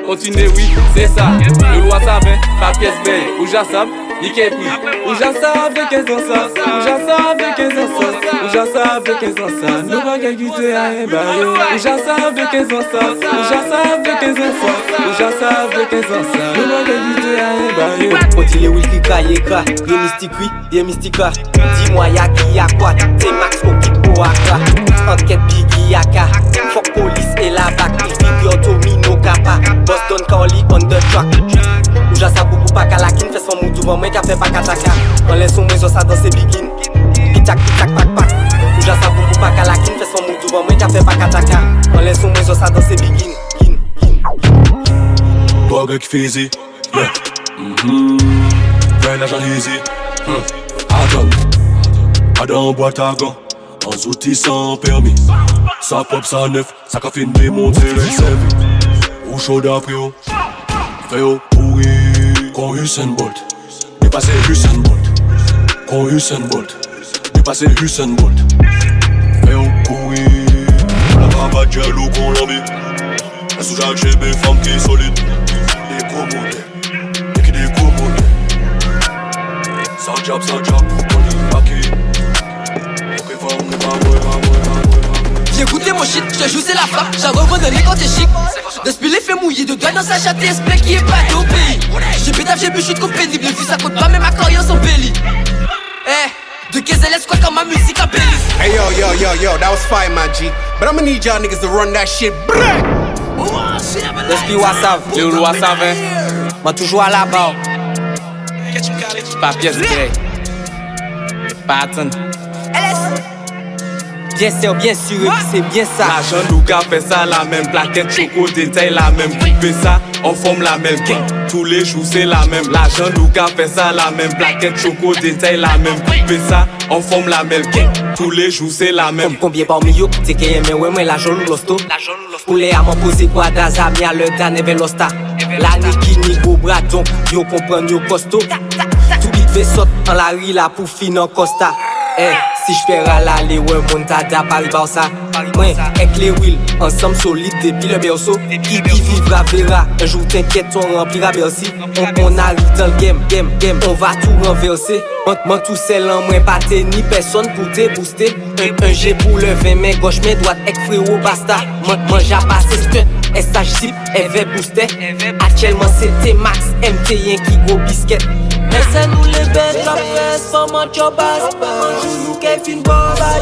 Continuez, oui, c'est ça. Le loi savait, pas pièce belle. Ou j'assave. Ike pris, ou j'assave de 15 ans ça, ou j'assave de 15 ans ça, ou j'assave de 15 ans ça, nous pas qu'à quitter à un barrière, ou j'assave de 15 ans ça, ou j'assave de 15 ans ça, ou j'assave de 15 ans ça, nous pas qu'à quitter à un barrière. Continue Will Kika, Yekra, y'a mystique oui, y'a mystica. Dis-moi y'a qui y'a quoi, c'est Max Okipo Aka. Enquête Biggie Yaka, fuck police et la bac, il figure Tomino Kappa. Boston Carly on the track. Ou j'assave beaucoup pas Kalakin, fait son mou devant moi qu'a fait pas kataka. On laisse son maison ça dans ses begin. Pitak, pak. Ou j'assave beaucoup pas Kalakin, fait son mou devant moi qu'a fait pas kataka. On laisse son maison ça dans ses begin. Bug qui faisait, plein d'argent easy. Adam boîte à gants, en outils sans permis. Ça pop, ça neuf, ça qu'a fait démonter les services. Ou chaud d'après, Féo pourri, con Usain Bolt. Dépassé Usain Bolt. Con Usain Bolt. Dépassé Usain Bolt. Féo pourri, la baba jello qu'on l'a mis. Un sous-jac chez mes femmes qui est solide. Des gros modèles, et qui des gros modèles. Sans job, pour qu'on y maquille. Ok, va, on va. J'ai goûté mon shit, j'te joue c'est la frappe, j'ai revendonné quand t'es chic. D'esprit les fait mouiller de doigts dans sa chatte et esprit qui est pas au pays. J'ai pétaf, j'ai bu, j'suis trop pénible, vu ça compte pas même ma carrière sans belly. De KZLS quoi comme ma musique à belly. Hey yo, that was fire my G. But I'ma need y'all niggas to run that shit. L'esprit Wassav. Le Wassav. M'a toujours à la barre. Pas pièce B. Pattern. Bien sûr, et puis c'est bien ça. L'argent nous qu'a fait ça, la même plaquette, choco, détail, la même. Couper ça, on forme la même. Tous les jours c'est la même. L'argent nous qu'a fait ça, la même plaquette, choco, détail, la même. Couper ça, on forme la même. Tous les jours c'est la même. Combien parmi yo, t'es qu'il y a mais l'argent nous losto. Pour les amants posés quoi d'azami à le dan et velosta. La niki ni go bras donc, yo comprend yo costo. Tout vite fait saute en la rue là pour finir en costa. Si j'fais râler, ouais, mon tada, Paris Barça. Ouais, avec les wheels, ensemble solide depuis le berceau. Qui vivra verra, un jour t'inquiète, on remplira Bercy. On arrive dans le game, on va tout renverser. Moi tout seul en moins, pas ni personne pour te booster. Un G pour le 20, main gauche, main droite, avec frérot, basta. Moi j'ai passé stunt, SH-Zip, elle booster. Actuellement c'était Max, MT, qui gros biscuit. Laissez-nous les bêtes, la fesse, sans manche basse. Un jour nous qu'est fin bon,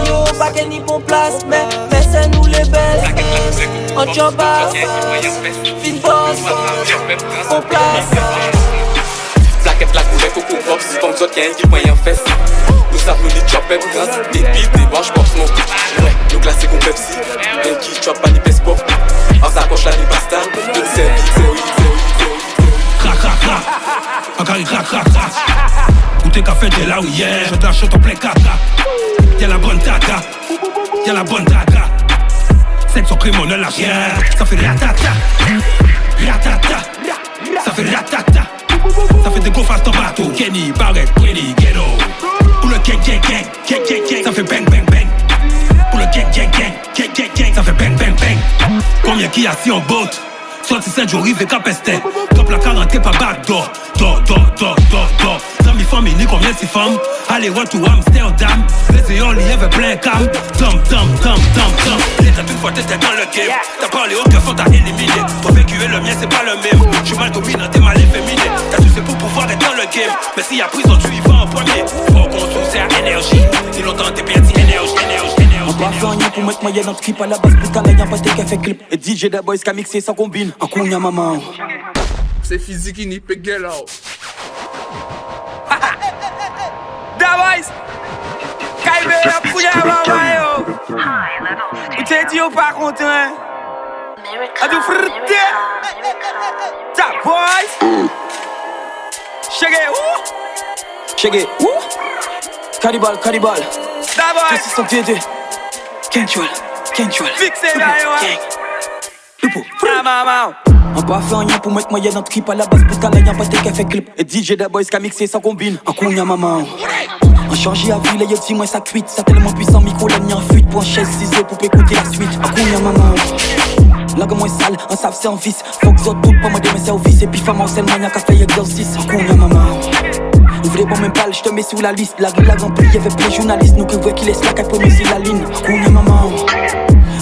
yo, pas qu'elle n'y bon place. Mais laissez-nous les bêtes, en basse. Fin bon, bon place. Plaquette la coulée, coco pop, si comme ça qu'il y a un qui pogne en fesse. Nous savons nous les chopper, trans, des beats, des branches pop, smoke. Ouais, nous classés comme Pepsi, un qui chop, pas ni pes pop. En sacoche la ni pasta, une série. Crac. Où t'es qu'à faire de là où hier, je t'achète en plein caca. Y'a la bonne tata. Sexe au criminel la chienne, ça fait ratata. Ça fait ratata. Ça fait des gros fast en bateau. Kenny, Barrett, Pretty, Ghetto. Pour le gang, ça fait bang. Pour le gang, ça fait bang. Combien qui a si en botte? 67 jours, rive et capesté. Top la 40 pas backdoor. Dans mes familles, ni combien de femmes. Allez, what to Amsterdam. Les éons, il y avait plein cam. Tom. T'as toute fois t'étais dans le game. T'as parlé au cœur, t'as éliminé. Ton vécu et le mien, c'est pas le même. J'suis mal dominant, t'es mal efféminé. T'as tout fait pour pouvoir être dans le game. Mais s'il y a prison, tu y vas en premier. Faut qu'on se sert énergie. Si longtemps t'es perdu, énergie. On doit faire rien pour mettre moyen dans le clip à la base. Plus qu'un ayant pas qu'elle fait clip. Et DJ The Boys qu'a mixé, ça combine. Un coup, y'a maman. C'est physique, il n'y peut get out. The Boys. Kaibe la pouya maman yo. Ou t'es dit ou pas content? A du fruité. The Boys. Cheguei. Caribal. This is some DD. Control. Fixe là, Lupo. On pas fait rien pour mettre moyen dans le trip à la base. Putain, là y'a pas qu'à fait clip. Et DJ The Boys qu'a mixé, ça combine. En cogna maman. On change à vie, là y'a dit moi ça cuite. Ça tellement puissant, micro là ni en fuite. Pour un chaise, ciseaux pour écouter la suite. En cogna maman. Là que moi sale, un save service. Faut que ça tout pas moi de mes services. Et puis femme en scène, moi y'a qu'à faire exercice. En cogna maman. Vous voulez bon même pas, je te mets sous la liste. La rue la remplie, y'avait plein de journalistes. Nous que voit qu'il laisse la 4 premiers sur la ligne. En cogna maman.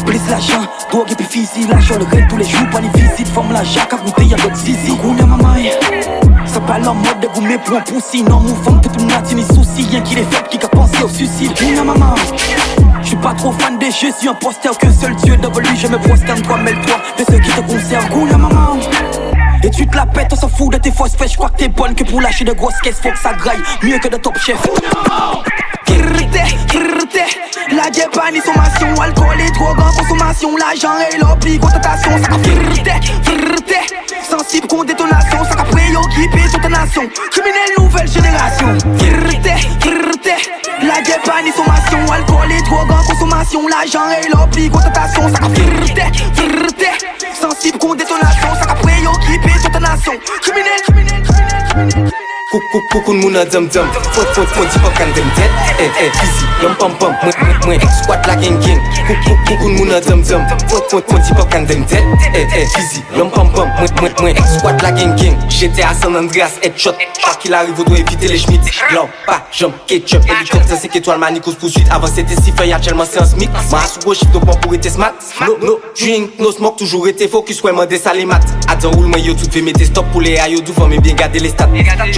Police l'argent, drogue et puis physique. L'argent le règne tous les jours, pas les visites. Forme la jaque à goûter, y'a d'autres zizi. Kounia maman, ça parle en mode de gourmet pour un poussi. Non, mon femme, que tout le monde a ni soucis. Rien qu'il est fait, qui a pensé au suicide. Kounia maman, j'suis pas trop fan des jeux. Suis un posteur qu'un seul Dieu. Devant lui, je me prosterne, toi, mêle-toi de ceux qui te concernent. Kounia maman. Et tu te la pètes, on s'en fout de tes fausses fêtes. J'crois que t'es bonne que pour lâcher de grosses caisses. Faut que ça graille, mieux que de top chef. La dépanie, sommation, alcool et drogue en consommation. L'argent et l'oubli, contentation. Ça ca sensible contre détonation. Ça ca préoccupé toute nation. Criminel nouvelle génération. La dépanie, sommation, alcool et drogue en consommation. L'argent et l'oubli, contentation. Ça ca sensible contre détonation. Ça ca préoccupé toute nation. Criminel. Coucou moun a dum dum. Faut di pop kan dem tête. Fizzy, yom pam pam. Moi ex-squat la gang. Coucou moun a dum dum. Faut di pop kan dem tête. Fizzy, yom pam pam. Moi ex-squat la gang. J'étais à San Andreas, headshot. Quoi qu'il arrive, on doit éviter les schmitts. Blanc, pas, jump, ketchup. Hélicoptère, 5 étoiles, manicos poursuite. Avant c'était 6 feuilles, actuellement c'est un SMIC. Ma sous gauche, donc pas pour être smart. No drink, no smoke, toujours été focus. Ouais, moi des salés mat. Attends, roule, moi yo, tout fait mettre stop pour les aïeux. D'où mais bien garder les stats.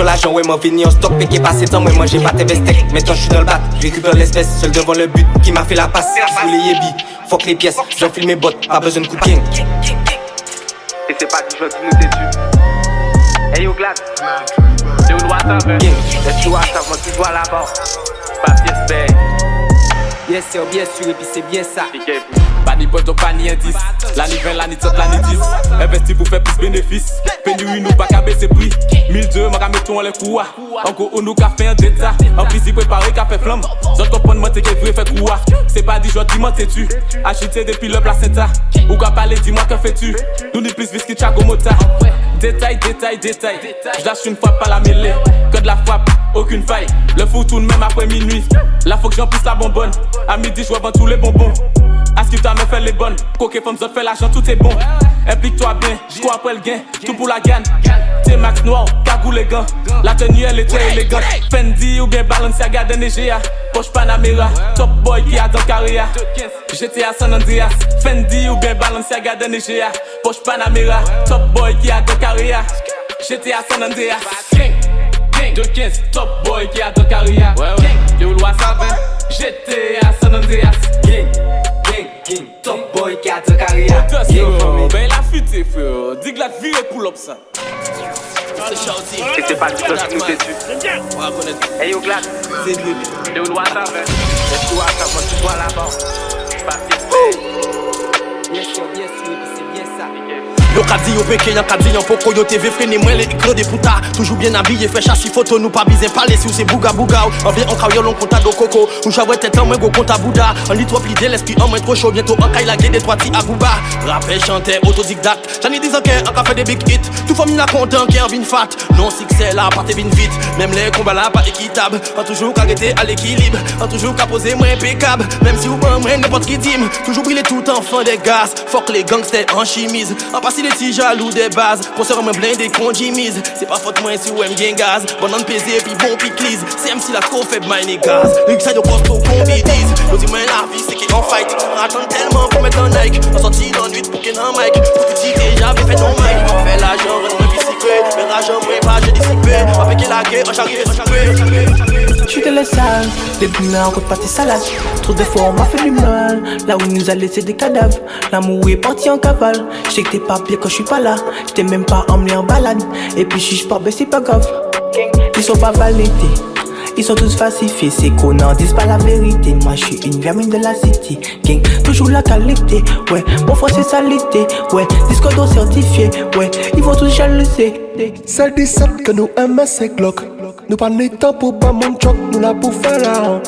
L'argent, ouais, moi venu en stock, péqué passé temps, moi j'ai pas tes vestes. Maintenant j'suis dans le bat, je récupère l'espèce, seul devant le but qui m'a fait la passe. Sous les yébis, fuck les pièces, j'enfile mes bottes, pas besoin de coup de king. Et c'est pas du jeu qui nous détue. Hey yo Glad, c'est où le WhatsApp, laisse le WhatsApp, moi tu vois là-bas. Papier spec. Bien sûr, et puis c'est bien ça. Pas ni pointe, pas ni indice. L'année 20, l'année 30, l'année 10. Investi pour faire plus bénéfice. Pénurie, nous pas qu'à baisser prix. 1002, m'a mis tout en les coups. Encore on nous qu'a fait un détat. En physique préparé, qu'a fait flamme. J'en comprends de moi, t'es qu'elle fait coups. C'est pas dit, j'en dis, moi t'es-tu. Acheté depuis le placenta. Ou qu'à parler, dis-moi, que fais-tu. Nous ni plus whisky, chago mota. Détail. J'lâche une frappe à la mêlée. Que de la frappe, aucune faille. Le foot tourne même après minuit. Là faut que j'en pousse la bonbonne. À midi, je vends tous les bonbons. À ce que t'as me fait les bonnes. Coquet, femme, zot, fait l'argent, tout est bon. Implique-toi bien, j'cois après le gain. Tout pour la gagne. T'es max noir, cagoule les gants. La tenue, elle est très élégante. Fendi ou bien Balenciaga de Negea. Poche Panamera, top boy qui a dans carrière. J'étais à San Andreas. Fendi ou bien Balenciaga de Negea. Poche Panamera, top boy qui a dans carrière. J'étais à San Andreas. 215, top boy qui a dans carrière. Ouais, le WhatsApp, j'étais à San Andreas. Gang, top boy qui a de carrière. Ben la fuite, frère. Dis que la vie est pull up ça. Et c'est pas du tout qui nous détue. Hey yo Glad, c'est où le WhatsApp, laisse le WhatsApp, moi tu vois là-bas. Papier spec. Bien sûr, c'est bien ça. Yo kadi yo peke, yon kadi yon poko, yo TV frene mwen le écran de puta. Toujours bien habillé, fait chassi photo, nous pas bizé parler si ou c'est bouga bouga. On vient en krayon, on compte à do coco. Ou j'avoue tête en moins go compte à Bouddha. On lit trop l'idée, l'esprit en moins trop chaud. Bientôt en caille la gueule des trois ti à Bouba. Rappel, chanteur, autodidacte. J'en ai 10 ans qu'un qu'a fait des big hits. Tout famille la content qui en vin fat. Non succès là, partez vin vite. Même les combats là, pas équitable. On toujours qu'à arrêter à l'équilibre. On toujours qu'à poser moins impeccable. Même si ou pas moins n'importe qui dîme. Toujours briller tout enfant des gaz. Fuck les gangsters en chemise. En passer les petits jaloux des bases. Pour se rendre blindé qu'on jimise. C'est pas faute moins si ou aime bien gaz. Bon on pesé puis bon piclise. C'est MC la trop faible mine et gaz. Le side de costaud qu'on bidise. Nous dis moi la vie c'est qu'il en fight. On attend tellement pour mettre un Nike. On sortit dans nuit pour qu'il y ait un mic. Pour petit déjà fait ton mic. On fait l'argent, on est bicyclé. Mais l'argent moi pas j'ai dissipé. Avec la guerre, on j'arrive. J'suis de la salle, les boules en côte pâté salade. Trop de fois on m'a fait du mal. Là où il nous a laissé des cadavres. L'amour est parti en cavale. J'sais que t'es pas bien quand j'suis pas là. J't'ai même pas emmené en balade. Et puis j'suis pas baissé, pas grave. Ils sont pas validés. Ils sont tous falsifiés, ces connards disent pas la vérité. Moi je suis une vermine de la city. Gang, toujours la qualité. Ouais, mon frère c'est salité. Ouais, disque d'eau certifié. Ouais, ils vont tous jalouser. Celle 17 que nous aimons c'est Glock. Nous pas ni temps pour pas mon choc, nous là pour faire la.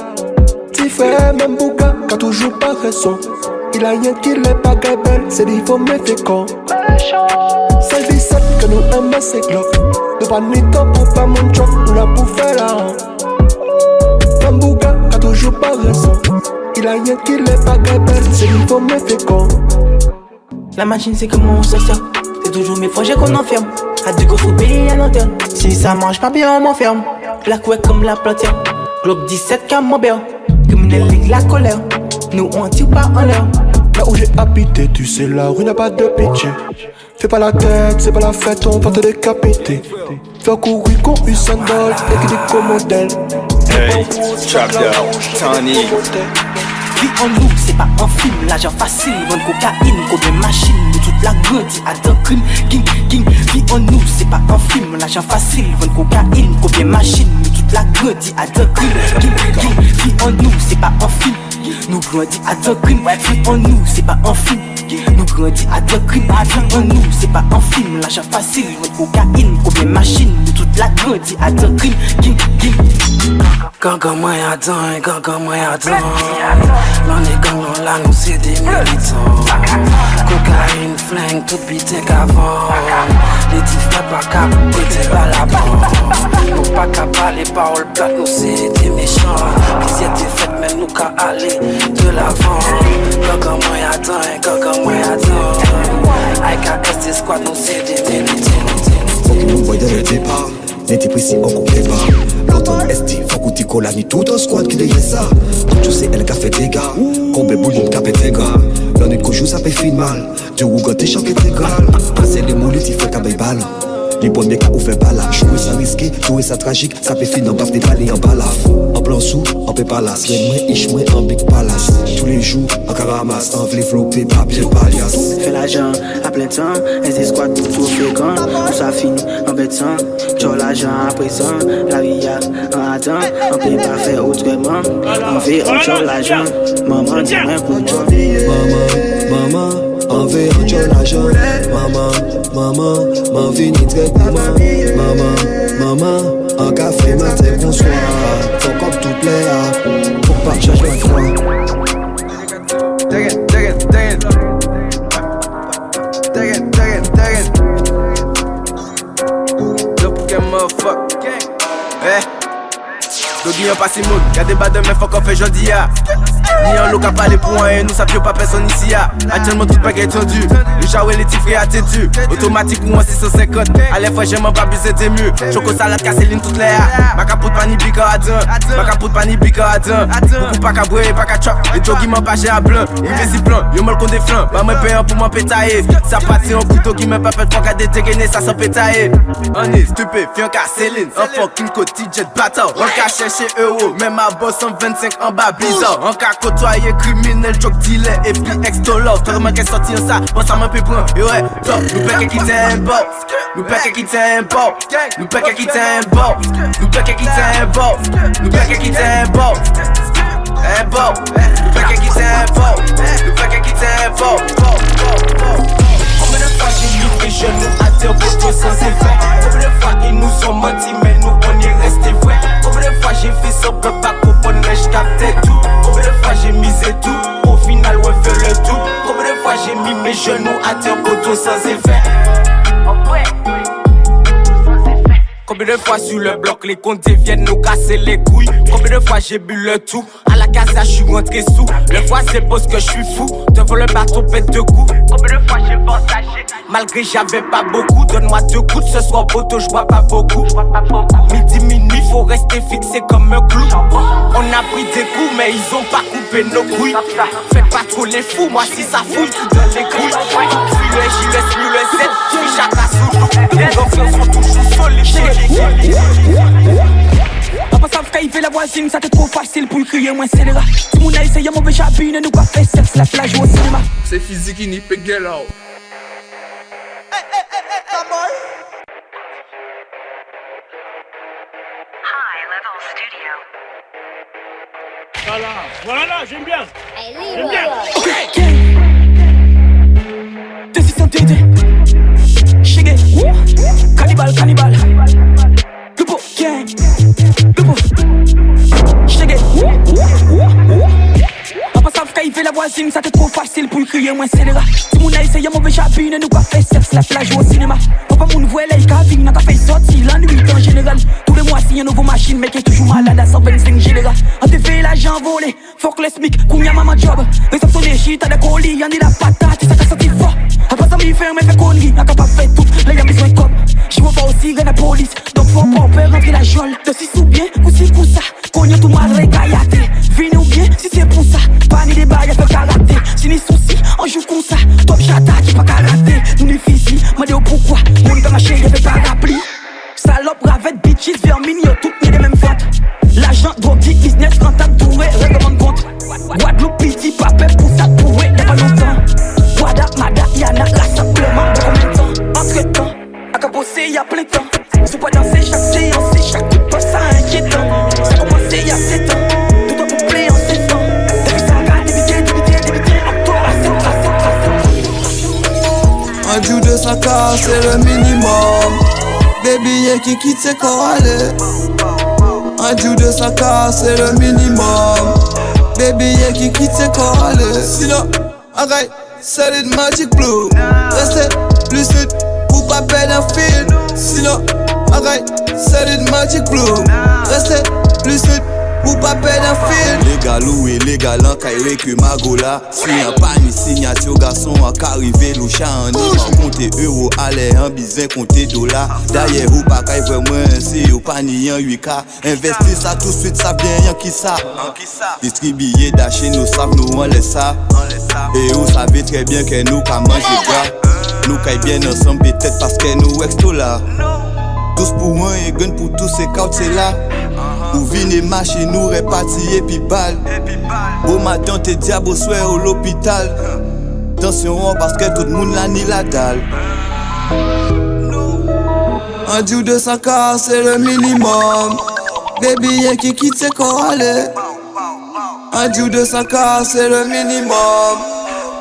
Ti frère, même Bouga, qu'a toujours pas raison. Il a rien qui l'est pas belle, c'est dit faut me faire con. C'est 17 que nous aimons c'est glock. Nous pas ni temps pour pas mon choc, nous là pour faire la. Même Bouga, qu'a toujours pas raison. Il a rien qui l'est pas belle, c'est dit faut me faire con. La machine c'est comment on se sert. C'est toujours mes projets qu'on enferme. À du gros faut payer à l'antenne. Si ça marche pas bien on m'enferme. La couette comme la plantière. Glock 17 camembert. Criminel ligue la colère. Nous on tire pas en l'air. Là où j'ai habité, tu sais la rue n'a pas de pitié. Fais pas la tête, c'est pas la fête, on va te décapiter. Fais courir qu'on Usain Bolt et qui dit comme modèle. Hey, trap down, Tony. Vie en nous, c'est pas un film, l'argent facile, vendre cocaïne, combien machine, nous toute la grande, à d'un crime, king, king. Vie en nous, c'est pas un film, l'argent facile, vendre cocaïne, combien machine, nous toute la grande, à d'un crime, king, king. Vie en nous, c'est pas un film, nous grandis à d'un crime. Vie en nous, c'est pas un film, nous grandis à d'un crime. Vie en nous, c'est pas un film, l'argent facile, vendre cocaïne, combien machine, nous toute la grande, à d'un crime, king, king. Gaga moi à dingue, gaga moi à dingue. L'on est gang, là nous c'est des militants. Cocaïne, flingue, tout bité qu'avant. Les tifs pas cap, pété pas la bande. Nous pas qu'à parler paroles plates, nous c'est des méchants. Les étaient faites, mais nous qu'à aller de l'avant. Gaga moi à dingue, gaga moi à dingue. IKS squad, nous c'est des militants. Faut que nous voyons le départ. N'était précis, on coupe pas. L'automne ST, faut qu'on t'y colle ni tout un squad qui devient ça. Tu sais, elle a fait des gars. Combien de bouillons de capé des gars. L'on est qu'au jour, ça fait fin mal. Du rougon, t'es choqué, t'es gal. Passer les moules, t'y fait cabé balle. Les bonnes mecs ont fait balle. Jouer ça risqué, jouer ça tragique. Ça fait fin en baf des balles en balaf. En blanc sous, en pépalace. Mais moi, ich, moi, en big palace. Tous les jours, en caramas, en vlé papier, palias. Fais l'argent à plein temps, et squats tout fréquent. Tout ça finit en bêtant. J'en l'argent à présent, la ria en attend. On peut pas faire autrement. On veut en j'en l'argent. Maman, dis-moi pour toi. Maman, on veut en j'en l'argent. Maman, m'en vini très gourmand. Maman, en café matin bonsoir. Faut comme tout plaît, faut pas changer ma foi. Take it. Look at motherfucker. Eh. Dogi yon passe mood, y'a des bas de mais faut qu'on fait jodi ya. Ni en look à parler pour un et nous ça pas personne ici ya. Actuellement tout pas tendu, le jaoué les tifrés à têtu. Automatique ou en 650, à l'air fois j'aime pas baiser t'es mieux. Choco salade casseline toutes les ya. Ma capote pas ni bica à deux, ma capote pas ni bica à deux. Beaucoup pas qu'à brûler, pas qu'à chop. Les Dogi m'en pas à blanc, invisible blanc, yo mal qu'on des flancs. Bah moi payant pour m'en pétailler. Ça partit en couteau qui m'a pas fait pour qu'à dégainer ça sans pétailler. On est stupéfiant qu'à Céline, un fucking quotidien de bâtard. On qu'à chercher euro, même ma boss 125 en bas bizarre. On qu'à côtoyer criminel, joke dealer et puis ex-dollar. T'as remarqué sortir ça, bon ça m'en peut prendre. Et ouais, top, nous pèque qui t'aime un bord. Nous pèque qui t'aime un bord. Nous pèque qui t'aime un bord. Nous pèque qui t'aime un bord. Nous pèque qui t'aime un bord. Un bord. Nous pèque qui t'aime un bord. Nous pèque qui t'aime un bord. Combien de fois j'ai lu les jeunes à dire pour toi sans effet. Combien de fois ils nous ont menti mais nous on est resté vrai. Combien de fois j'ai fait ça pour pas comprendre mais je captais tout. Combien de fois j'ai misé tout, au final on fait le tout. Combien de fois j'ai mis mes genoux à terre pour tout sans effet. Combien de fois sur le bloc les comptes viennent nous casser les couilles. Combien de fois j'ai bu le tout, à la casa je suis rentré sous. Le fois c'est parce que je suis fou, devant le bateau pète deux coups. Combien de fois j'ai partagé, malgré j'avais pas beaucoup. Donne-moi deux coups, ce soir poteau je bois pas beaucoup. Midi minuit faut rester fixé comme un clou. On a pris des coups mais ils ont pas coupé nos couilles. Faites pas trop les fous, moi si ça fouille tout dans les couilles. Puis le J laisse mieux le Z, puis chacun sous l'eau. Les enfants sont toujours solides. Papa savent qu'il fait la voisine, ça t'est trop facile pour crier moins scélérat. Si mon a essayé mon béchabine, nous pas fait sexe la plage au cinéma. C'est physique qui n'y peut get out. Voilà, j'aime bien. J'aime bien. Ok. Décision TD. Shigé. Cannibal. Lupo gang. crier moins scélérat. Si mon a essayé mauvais chabine, nous quoi fait sexe, la plage au cinéma. Papa mon voit là, il a vu, n'a pas fait sortir la nuit en général. Tous les mois, si y'a une nouvelle machine, mais qui est toujours malade à 125 général. En TV, l'argent volé, fuck les SMIC, kounya maman job. Réceptionné, shit, à des colis, y'en a la patate, ça t'a sorti fort. Après ça, m'y ferme, fait conneries, n'a pas fait tout, là y'a besoin de cop. J'y vois pas aussi, gagne la police, donc faut pas peur, rentrer la jolle. De si sous bien, ou si pour ça, cogne tout mal, régaillate. Venez ou bien, si c'est pour ça, pas ni débat, y'a fait karaté. Si ni soucis, on joue comme ça, top chata, qui pas karaté. Nous ni physique, m'a dit pourquoi, mon dans ma chérie, y'avait pas rappelé. Salope, ravette, bitches, vermine, y'a toutes les mêmes ventes. L'argent, drogue, business, rentable, doué, règlement de compte. Guadeloupe, piti, papé, pour ça, pourré, y'a pas longtemps. Wada, Mada, Yana, là, simplement, de combien de temps? Entre temps, à caposser, y'a plein de temps. Sous pas danser, chaque séance, chaque coup de poste, ça inquiétant. Ça a commencé y'a 7 ans, tout doit couper en 7 ans. Depuis ça, regarde, débité, octobre à 7 ans. Un jour de sa case, c'est le minimum. Baby, y'a qui quitte ses corps aller. Un jour de sa case, c'est le minimum. Baby, y'a qui quitte ses corps aller. Sinon, arrête, c'est le magic blue. Restez lucide pour pas perdre un fil. Sinon, arrête, c'est le magic blue. Restez lucide pour pas perdre un fil. Légal ou illégal en caille que Magola. Si un pas ni signature garçon en qu'arrivé loucha en y compter euro aller en bizin compter dollar. D'ailleurs ou pas caille vraiment si ou pas ni en 8K. Investir ça tout de suite ça vient en qui ça. Distribuer d'acheter nous savent nous on laisse ça. Et vous savez très bien que nous qu'à manger gras. Nous caille bien ensemble peut-être parce que nous exto là. Tous pour un et gun pour tous ces couches c'est là. Ou vine marcher nous répartir et puis balle. Au matin t'es diable au soir au l'hôpital. Attention parce que tout le monde l'a ni la dalle. Un jour de sa case c'est le minimum. Baby y'a qui quitte ses corps aller. Un jour de sa case c'est le minimum.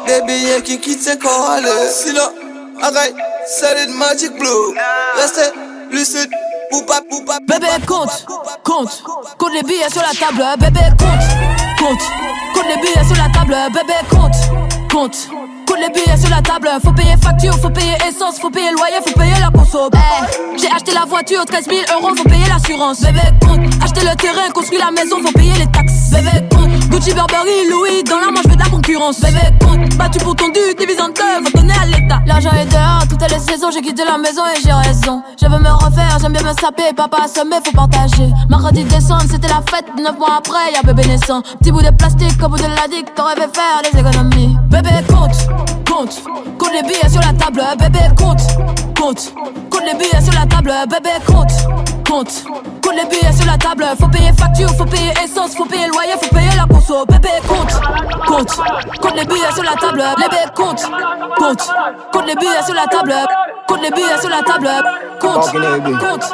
Baby y'a qui quitte ses corps aller. Sinon arrête, c'est le magic blue. Restez lucide. Bébé compte les billets sur la table, bébé compte les billets sur la table, bébé compte les billets sur la table, faut payer facture, faut payer essence, faut payer loyer, faut payer la conso. J'ai acheté la voiture, 13 000 €, faut payer l'assurance. Bébé compte, acheter le terrain, construire la maison, faut payer les taxes. Bébé compte, Gucci, Burberry, Louis, dans la manche, je veux de la concurrence. Bébé compte, battu pour ton dû, divise en deux, faut donner à l'état. L'argent est dehors, toutes les saisons, j'ai quitté la maison et j'ai raison. Je veux me refaire, j'aime bien me saper, papa assommé, faut partager. Mercredi décembre, c'était la fête, 9 mois après, y'a bébé naissant. Petit bout de plastique, au bout de la digue, t'aurais fait faire des économies. Bébé compte les billets sur la table, bébé compte les billets sur la table, bébé compte les billets sur la table, faut payer facture, faut payer essence, faut payer loyer, faut payer la conso. Bébé compte les billets sur la table, bébé compte les billets sur la table, compte les billets sur la table, compte.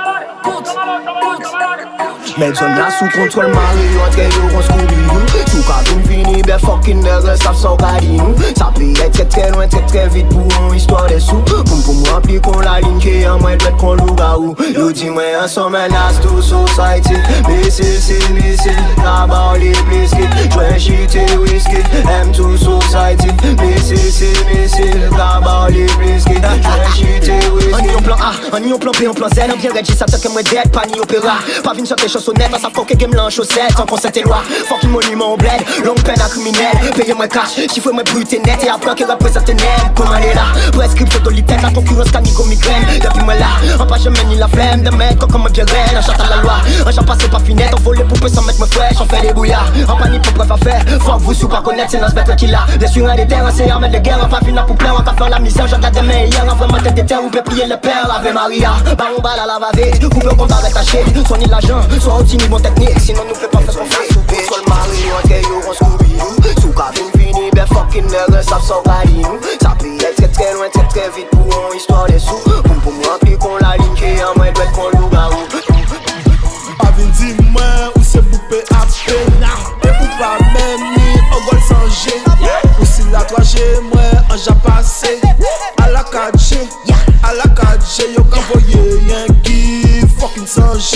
Nelson là sous contrôle Mario, entre eux on Scooby-Doo. Tout cas tout fini, ben fucking nègres savent ça garder nous. Ça peut être très loin, très vite pour une histoire de sous. Pour me remplir qu'on la ligne qui est en moins de qu'on loup-garou. Yo dis-moi ensemble un as to society. Missile, là-bas les biscuits. Joint shit et whisky, M2 society. Missile, là-bas les biscuits. Joint shit et whisky. On y en plan A, on y en plan B, on plan Z. On vient Reggie, ça te que moi dead, pas ni opéra. Pas vine sur tes chansonnettes, à sa fuck et game là en chaussettes. Sans concept et loi, fucking monument au bled. Longue peine à criminel, payez-moi cash. Chiffre-moi brut et net, et après qui représente net. Comment elle est là, prescription de l'itête. La concurrence canico migraine, depuis moi là. En pas jamais ni la flemme de mettre comme un bien reine. En chatte à la loi, en j'en passe pas finette. On vole les poupées sans mettre me fraîche, on fait des bouillards. En panique pour bref à faire, fuck vous sous pas connaître, c'est dans ce bête qui l'a. Des sur un des terres, c'est armé de guerre. En pas finir pour plaire, on va faire la misère. J'en garde des mains hier, en vraiment tête des terres. Ou peut plier le père, Ave Maria. Baron balle à la va-vite, coupe on va rétacher. Soignez l'argent, soit outil niveau technique, sinon nous fait pas faire ce qu'on fait. Soit le mari, on est on Scooby-Doo. Sous cabine fini, ben fucking nègres savent ça garder nous. Ça peut être très loin, très vite pour une histoire de sous. Pour moi, puis qu'on la ligne qui est en moins de qu'on loup-garou. Avin dis-moi où c'est boupé à peine. Et ou pas même ni au gol sans G. Ou si la 3G, moi en j'ai passé. À la 4G, yo qu'en voyez rien qui fucking sans G.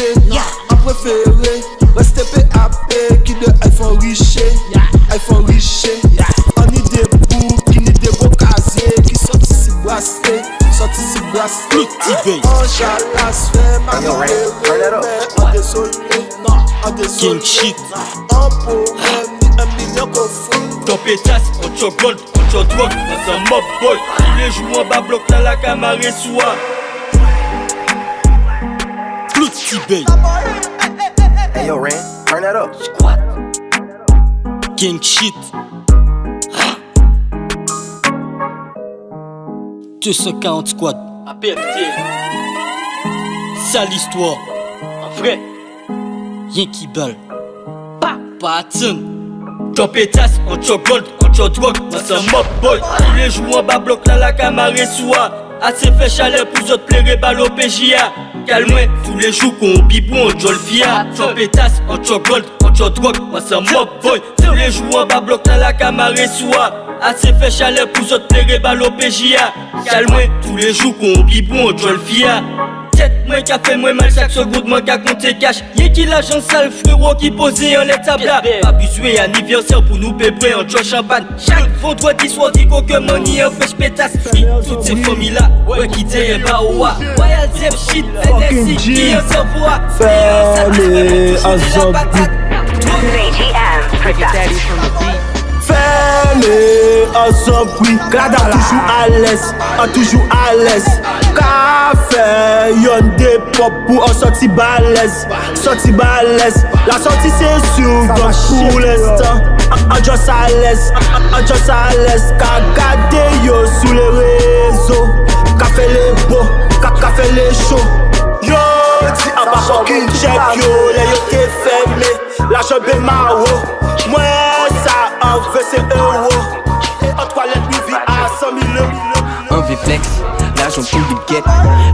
En préféré, rester PAP qui de iPhone riche. On y des boucs, qui n'y des T-Bay. King shit. Ton pétasse, on te gold, on te drogue, c'est un mob boy. Tous les jours en bas bloc là la camarade soit. Claude T-Bay. Hey yo, Ren, turn that up. Squat. King shit. 240 squad. À PFT. Sale histoire. En vrai. Rien qui balle. Pas attendre. Ton pétasse, on te gold, on te drogue, c'est un mob boy. Tous les jours en bas bloc là la camarade soit. Assez fait chaleur pour autres plairer balle au PJA. Calme-moi, tous les jours qu'on bibou on jol fia. Ton pétasse, on te gold, on te drogue, c'est un mob boy. Tous les jours en bas bloc là la camarade soit. Assez fait chaleur pour autres plairer balle au PJA. Calme-moi, tous les jours qu'on bibou on jol fia. Moi qui a fait moi mal chaque seconde, moi qui a compté cash. Y'a qui l'agent sale frérot qui posait en étable là. Abusé anniversaire pour nous pébré en joie champagne. Chaque vendredi soir dit que money en fresh pétasse. Toutes ces familles là, ouais qui t'es un baoua. Royal Zep shit, NSC qui en cerveau. Family Azab. Family Azab, oui. Gada toujours à l'aise, toujours à l'aise. Café, y'en des pop pour en sortie balèze. Sortie balèze. La sortie c'est sûr, donc pour l'instant. En just à l'aise, en just à l'aise. Cagade yo sous les réseaux. Café les beaux, café les chauds. Yo, dis à ma fucking check yo. Les yo t'es fermé, la jambe est maro. Moi ça en fait c'est euro. En toilette nous vit à 100 000 euros. Un V-flex, l'argent pour le get.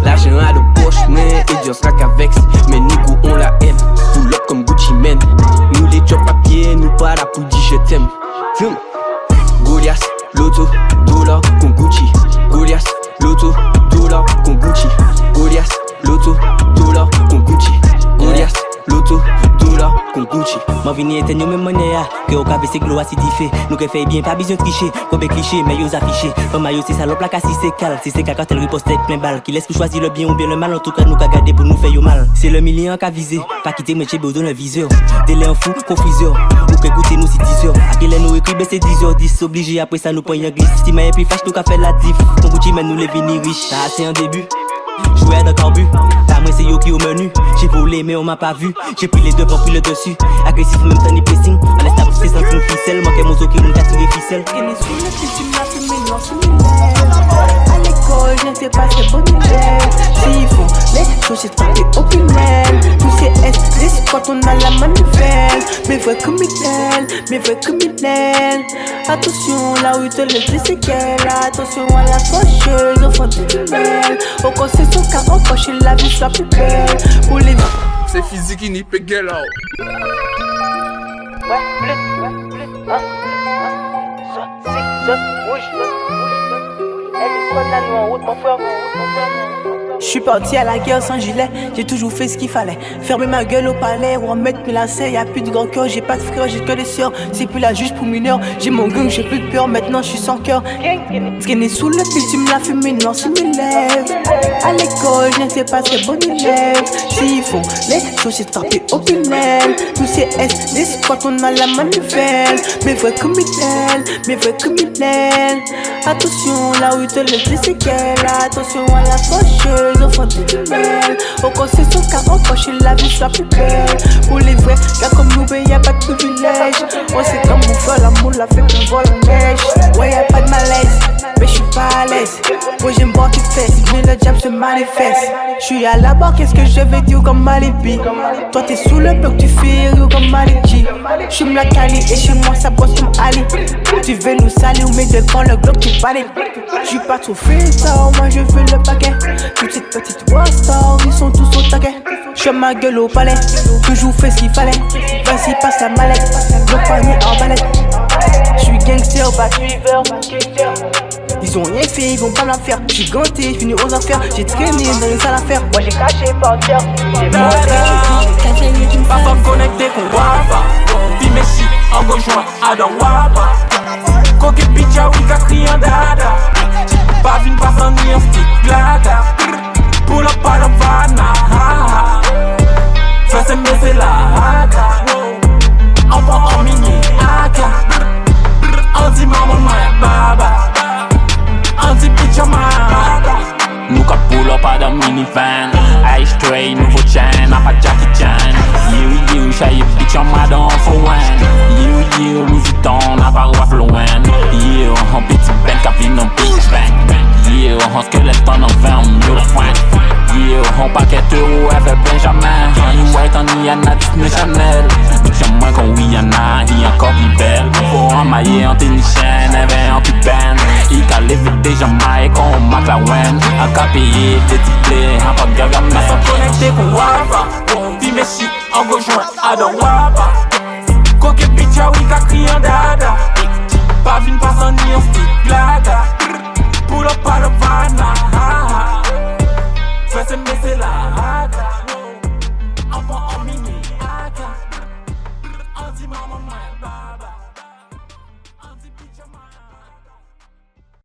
L'argent à la poche, mais et Dieu sera qu'avec. Mais nous on la haine, pull up comme Gucci Man. Nous les job papier, nous pas là pour dire je t'aime. Fume, Goliath, Loto, dollar, con Gucci. Goliath, Loto, dollar, con Gucci. Goliath, Loto, dollar, con Gucci. Goliath, Loto, dollar, con Gucci. Ma vie était nous même monnaie, que au café c'est gloire si fait. Nous que fait bien, pas besoin de tricher. Comme des clichés, mais yo affiché. Comme maillot, c'est salope là, si c'est cal. Si c'est caca, tel riposte avec plein balle. Qui laisse pour choisir le bien ou bien le mal. En tout cas, nous qu'à garder pour nous faire yo mal. C'est le million qu'à viser. Pas quitter, mais chez Béo dans le viseur. Délai en fou, confuseur. Ou que écouter nous si 10 heures. À quelle nous écrit, c'est 10h10. Obligé après ça, nous prend un glisse. Si m'a plus fâche, nous qu'à faire la diff. Ton Gucci, mais nous les vini riches. Ça c'est un début. Jouer dans carbu, t'as moi c'est yo qui au menu. J'ai volé mais on m'a pas vu. J'ai pris les devants, pris le dessus. Agressif même temps ni pressing. À l'instant c'est sans une ficelle. Manquait mon zo qui nous a tiré ficelle. À l'école, je ne sais pas c'est bon élève. S'ils font les choses, c'est pas des opinels. Tous ces S, les spots, on a la manivelle. Mais vrai criminel, mais vrai criminel. Attention, là où il te laisse des séquelles. Attention à la faucheuse, au fond du tunnel. Au conseil, son cas, on coche la vie soit plus belle. Pour les c'est physique, il n'y peut get out. Je suis parti à la guerre sans gilet, j'ai toujours fait ce qu'il fallait. Fermer ma gueule au palais ou en mettre mes lacets. Y'a plus de grand cœur, j'ai pas de frère, j'ai que des sœurs. C'est plus la juge pour mineurs, j'ai mon gang, j'ai plus de peur. Maintenant je suis sans cœur. Skinny sous le bitume, la fumée noire sur mes lèvres. À l'école, je ne sais pas c'est bon élève. S'ils font les choses, c'est tapé au tunnel. Tous ces S, les spots, on a la manivelle. Mais vrai criminel, mais vrai criminel. Attention, là où il te laisse des séquelles. Attention à la faucheuse, au fond du tunnel. Au conseil, son cas, on coche la vie soit plus belle. Pour les vrais gars comme nous, ben y'a pas de privilège. On sait comme on fait l'amour, la fait qu'on vole en neige. Ouais, y'a pas de malaise, mais j'suis pas à l'aise. Ouais, j'aime voir tes fesses, mais le diable se manifeste. J'suis à la barre, qu'est-ce que je vais dire comme Malibi? Toi t'es sous le bloc, tu fais rire comme Maliki. J'suis la Cali et chez moi ça bosse comme Ali. Tu veux nous salir, mais devant le bloc tu parlais. J'suis pas trop freestyle, moi je veux le paquet. Toutes ces petites rockstars, ils sont tous au taquet. J'fais ma gueule au palais, toujours fait ce qu'il fallait. Vas-y passe la mallette, le panier en balette. J'suis gangster, pas suiveur. Ils ont rien fait, ils vont pas la faire. J'suis ganté, fini aux affaires. J'ai traîné dans une sale affaire. Moi j'ai caché par terre. J'ai montré. Pas femme connecté qu'on voit pas. Dis Messi, en gauche-moi, Adam Wapa. Coquette bitch, oui, qu'a crié en dada. Pas vine, pas sans ni un stick, glada. pull up à Havana. Fais ses c'est la haka. On prend en mini haka. On dit maman my baba. On dit bitch my baba. Nous ka pull up à da minivan. Ice tray, nouveau chain, n'a pas Jackie Chan. You, chahi bitch en madon for one. You, Louis Vuitton, n'a pas Ralph Lauren. You, en petit ben ka vin en big bang. You, en squelette en 20 mille francs. You, en paquet euro, elle fait Benjamin. Honey White en Iana, Disney Chanel. Bitch en moins qu'on Rihanna, hi encore plus belle. Faut emmailler en tennis chaîne, elle vient en cubaine. Il ka levé des Jamaïques en McLaren. A ka payer des diplés, a pas de gaga mais. Connecté pour Wafa, on dit mes shit en rejoint à de Wapa.